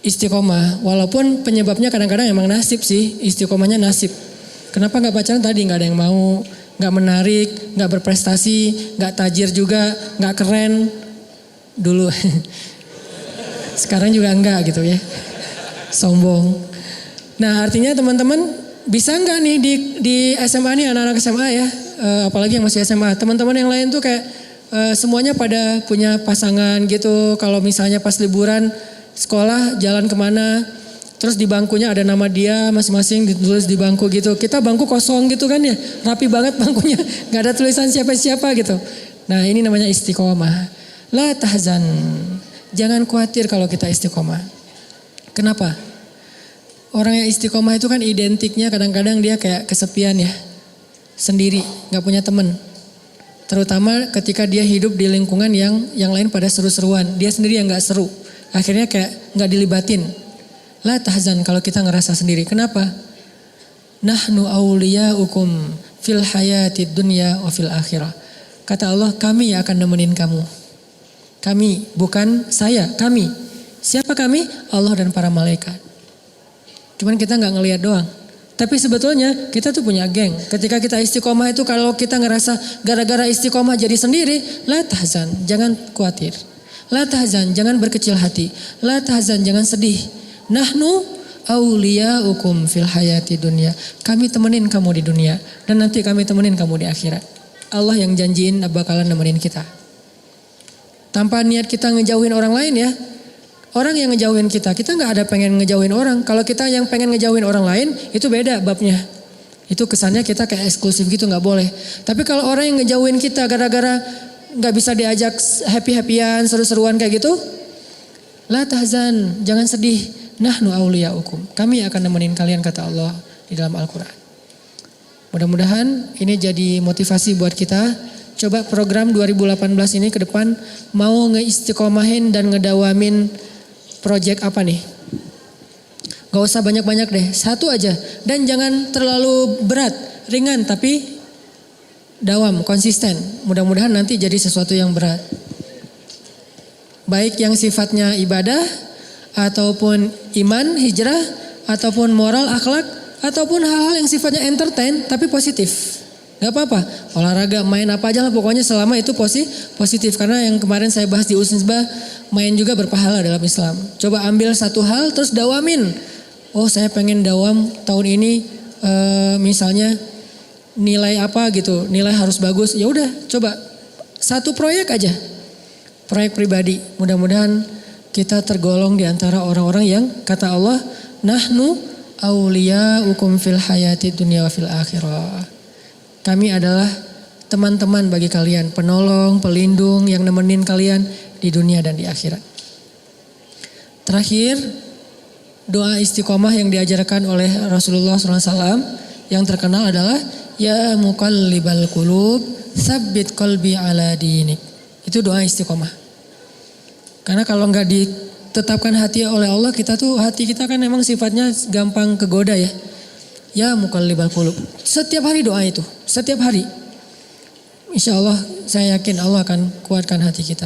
istiqomah. Walaupun penyebabnya kadang-kadang emang nasib sih. Istiqomahnya nasib. Kenapa gak pacaran tadi? Gak ada yang mau. Gak menarik, gak berprestasi, gak tajir juga, gak keren. Dulu. Sekarang juga enggak gitu ya. Sombong. Nah artinya teman-teman bisa enggak nih di SMA nih anak-anak SMA ya. Apalagi yang masih SMA. Teman-teman yang lain tuh kayak semuanya pada punya pasangan gitu. Kalau misalnya pas liburan sekolah jalan kemana. Terus di bangkunya ada nama dia masing-masing ditulis di bangku gitu. Kita bangku kosong gitu kan ya. Rapi banget bangkunya. Gak ada tulisan siapa-siapa gitu. Nah ini namanya istiqomah. La tahzan. Jangan khawatir kalau kita istiqomah. Kenapa? Orang yang istiqomah itu kan identiknya kadang-kadang dia kayak kesepian ya. Sendiri. Gak punya temen. Terutama ketika dia hidup di lingkungan yang lain pada seru-seruan. Dia sendiri yang gak seru. Akhirnya kayak gak dilibatin. La tahzan kalau kita ngerasa sendiri. Kenapa? Nahnu awliyaukum fil hayatid dunya wa fil akhirah. Kata Allah, kami yang akan nemenin kamu. Kami, bukan saya, kami. Siapa kami? Allah dan para malaikat. Cuman kita gak ngelihat doang. Tapi sebetulnya kita tuh punya geng. Ketika kita istiqomah itu kalau kita ngerasa gara-gara istiqomah jadi sendiri. La tahzan, jangan khawatir. La tahzan, jangan berkecil hati. La tahzan, jangan sedih. Nahnu awliyaukum fil hayati dunia. Kami temenin kamu di dunia. Dan nanti kami temenin kamu di akhirat. Allah yang janjiin bakalan nemenin kita. Tanpa niat kita ngejauhin orang lain ya. Orang yang ngejauhin kita gak ada pengen ngejauhin orang. Kalau kita yang pengen ngejauhin orang lain, itu beda babnya. Itu kesannya kita kayak eksklusif gitu, gak boleh. Tapi kalau orang yang ngejauhin kita gara-gara gak bisa diajak happy-happyan, seru-seruan kayak gitu. La tahzan, jangan sedih. Nahnu awliyaukum. Kami akan nemenin kalian kata Allah di dalam Al-Quran. Mudah-mudahan ini jadi motivasi buat kita. Coba program 2018 ini ke depan mau ngeistiqomahin dan ngedawamin project apa nih? Gak usah banyak-banyak deh, satu aja. Dan jangan terlalu berat, ringan tapi dawam, konsisten. Mudah-mudahan nanti jadi sesuatu yang berat. Baik yang sifatnya ibadah, ataupun iman, hijrah, ataupun moral, akhlak, ataupun hal-hal yang sifatnya entertain tapi positif. Gak apa-apa, olahraga, main apa aja lah pokoknya selama itu positif. Karena yang kemarin saya bahas di Usinsbah, main juga berpahala dalam Islam. Coba ambil satu hal terus dawamin. Oh saya pengen dawam tahun ini misalnya nilai apa gitu, nilai harus bagus. Ya udah coba satu proyek aja, proyek pribadi. Mudah-mudahan kita tergolong di antara orang-orang yang kata Allah, nahnu awliyaukum fil hayati dunya wa fil akhirah. Kami adalah teman-teman bagi kalian, penolong, pelindung yang nemenin kalian di dunia dan di akhirat. Terakhir, doa istiqomah yang diajarkan oleh Rasulullah SAW yang terkenal adalah ya muqallibal qulub, tsabbit qalbi ala dinik. Itu doa istiqomah. Karena kalau nggak ditetapkan hati oleh Allah, hati kita kan memang sifatnya gampang kegoda ya. Ya muqallibal qulub. Setiap hari doa itu, setiap hari. Insya Allah saya yakin Allah akan kuatkan hati kita.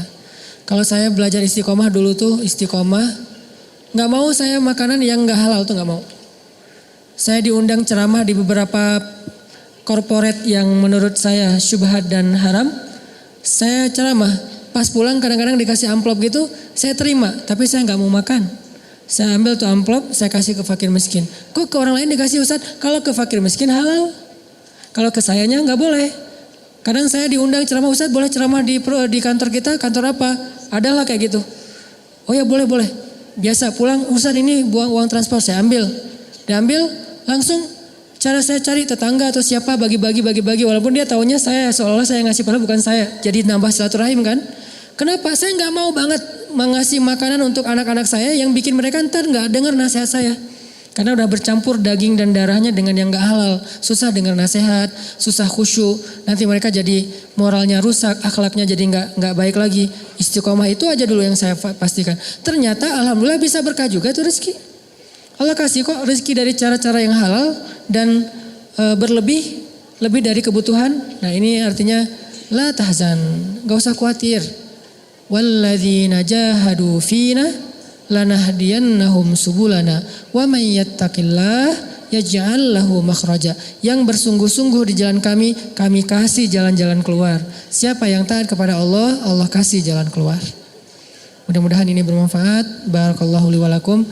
Kalau saya belajar istiqomah dulu tuh istiqomah, nggak mau saya makanan yang nggak halal tuh nggak mau. Saya diundang ceramah di beberapa korporat yang menurut saya syubhat dan haram. Saya ceramah. Pas pulang kadang-kadang dikasih amplop gitu, saya terima. Tapi saya gak mau makan. Saya ambil tuh amplop, saya kasih ke fakir miskin. Kok ke orang lain dikasih Ustadz? Kalau ke fakir miskin halal. Kalau ke sayanya gak boleh. Kadang saya diundang ceramah, Ustadz boleh ceramah di kantor kita, kantor apa? Adalah kayak gitu. Oh ya boleh. Biasa pulang, Ustadz ini buang uang transport, saya ambil. Diambil, langsung cara saya cari tetangga atau siapa bagi-bagi. Walaupun dia taunya saya, seolah-olah saya ngasih padahal bukan saya. Jadi nambah silaturahim kan. Kenapa? Saya gak mau banget mengasih makanan untuk anak-anak saya yang bikin mereka ntar gak dengar nasihat saya. Karena udah bercampur daging dan darahnya dengan yang gak halal. Susah dengar nasihat, susah khusyuk. Nanti mereka jadi moralnya rusak, akhlaknya jadi gak baik lagi. Istiqomah itu aja dulu yang saya pastikan. Ternyata alhamdulillah bisa berkah juga tuh rezeki. Allah kasih kok rezeki dari cara-cara yang halal dan lebih dari kebutuhan. Nah ini artinya la tahzan, gak usah khawatir. Walladzina jahadu fina lanahdiyannahum subulana wa may yattaqillah yaj'al lahu makhraja. Yang bersungguh-sungguh di jalan kami kasih jalan-jalan keluar. Siapa yang taat kepada Allah, Allah kasih jalan keluar. Mudah-mudahan ini bermanfaat. Barakallahu li wa lakum.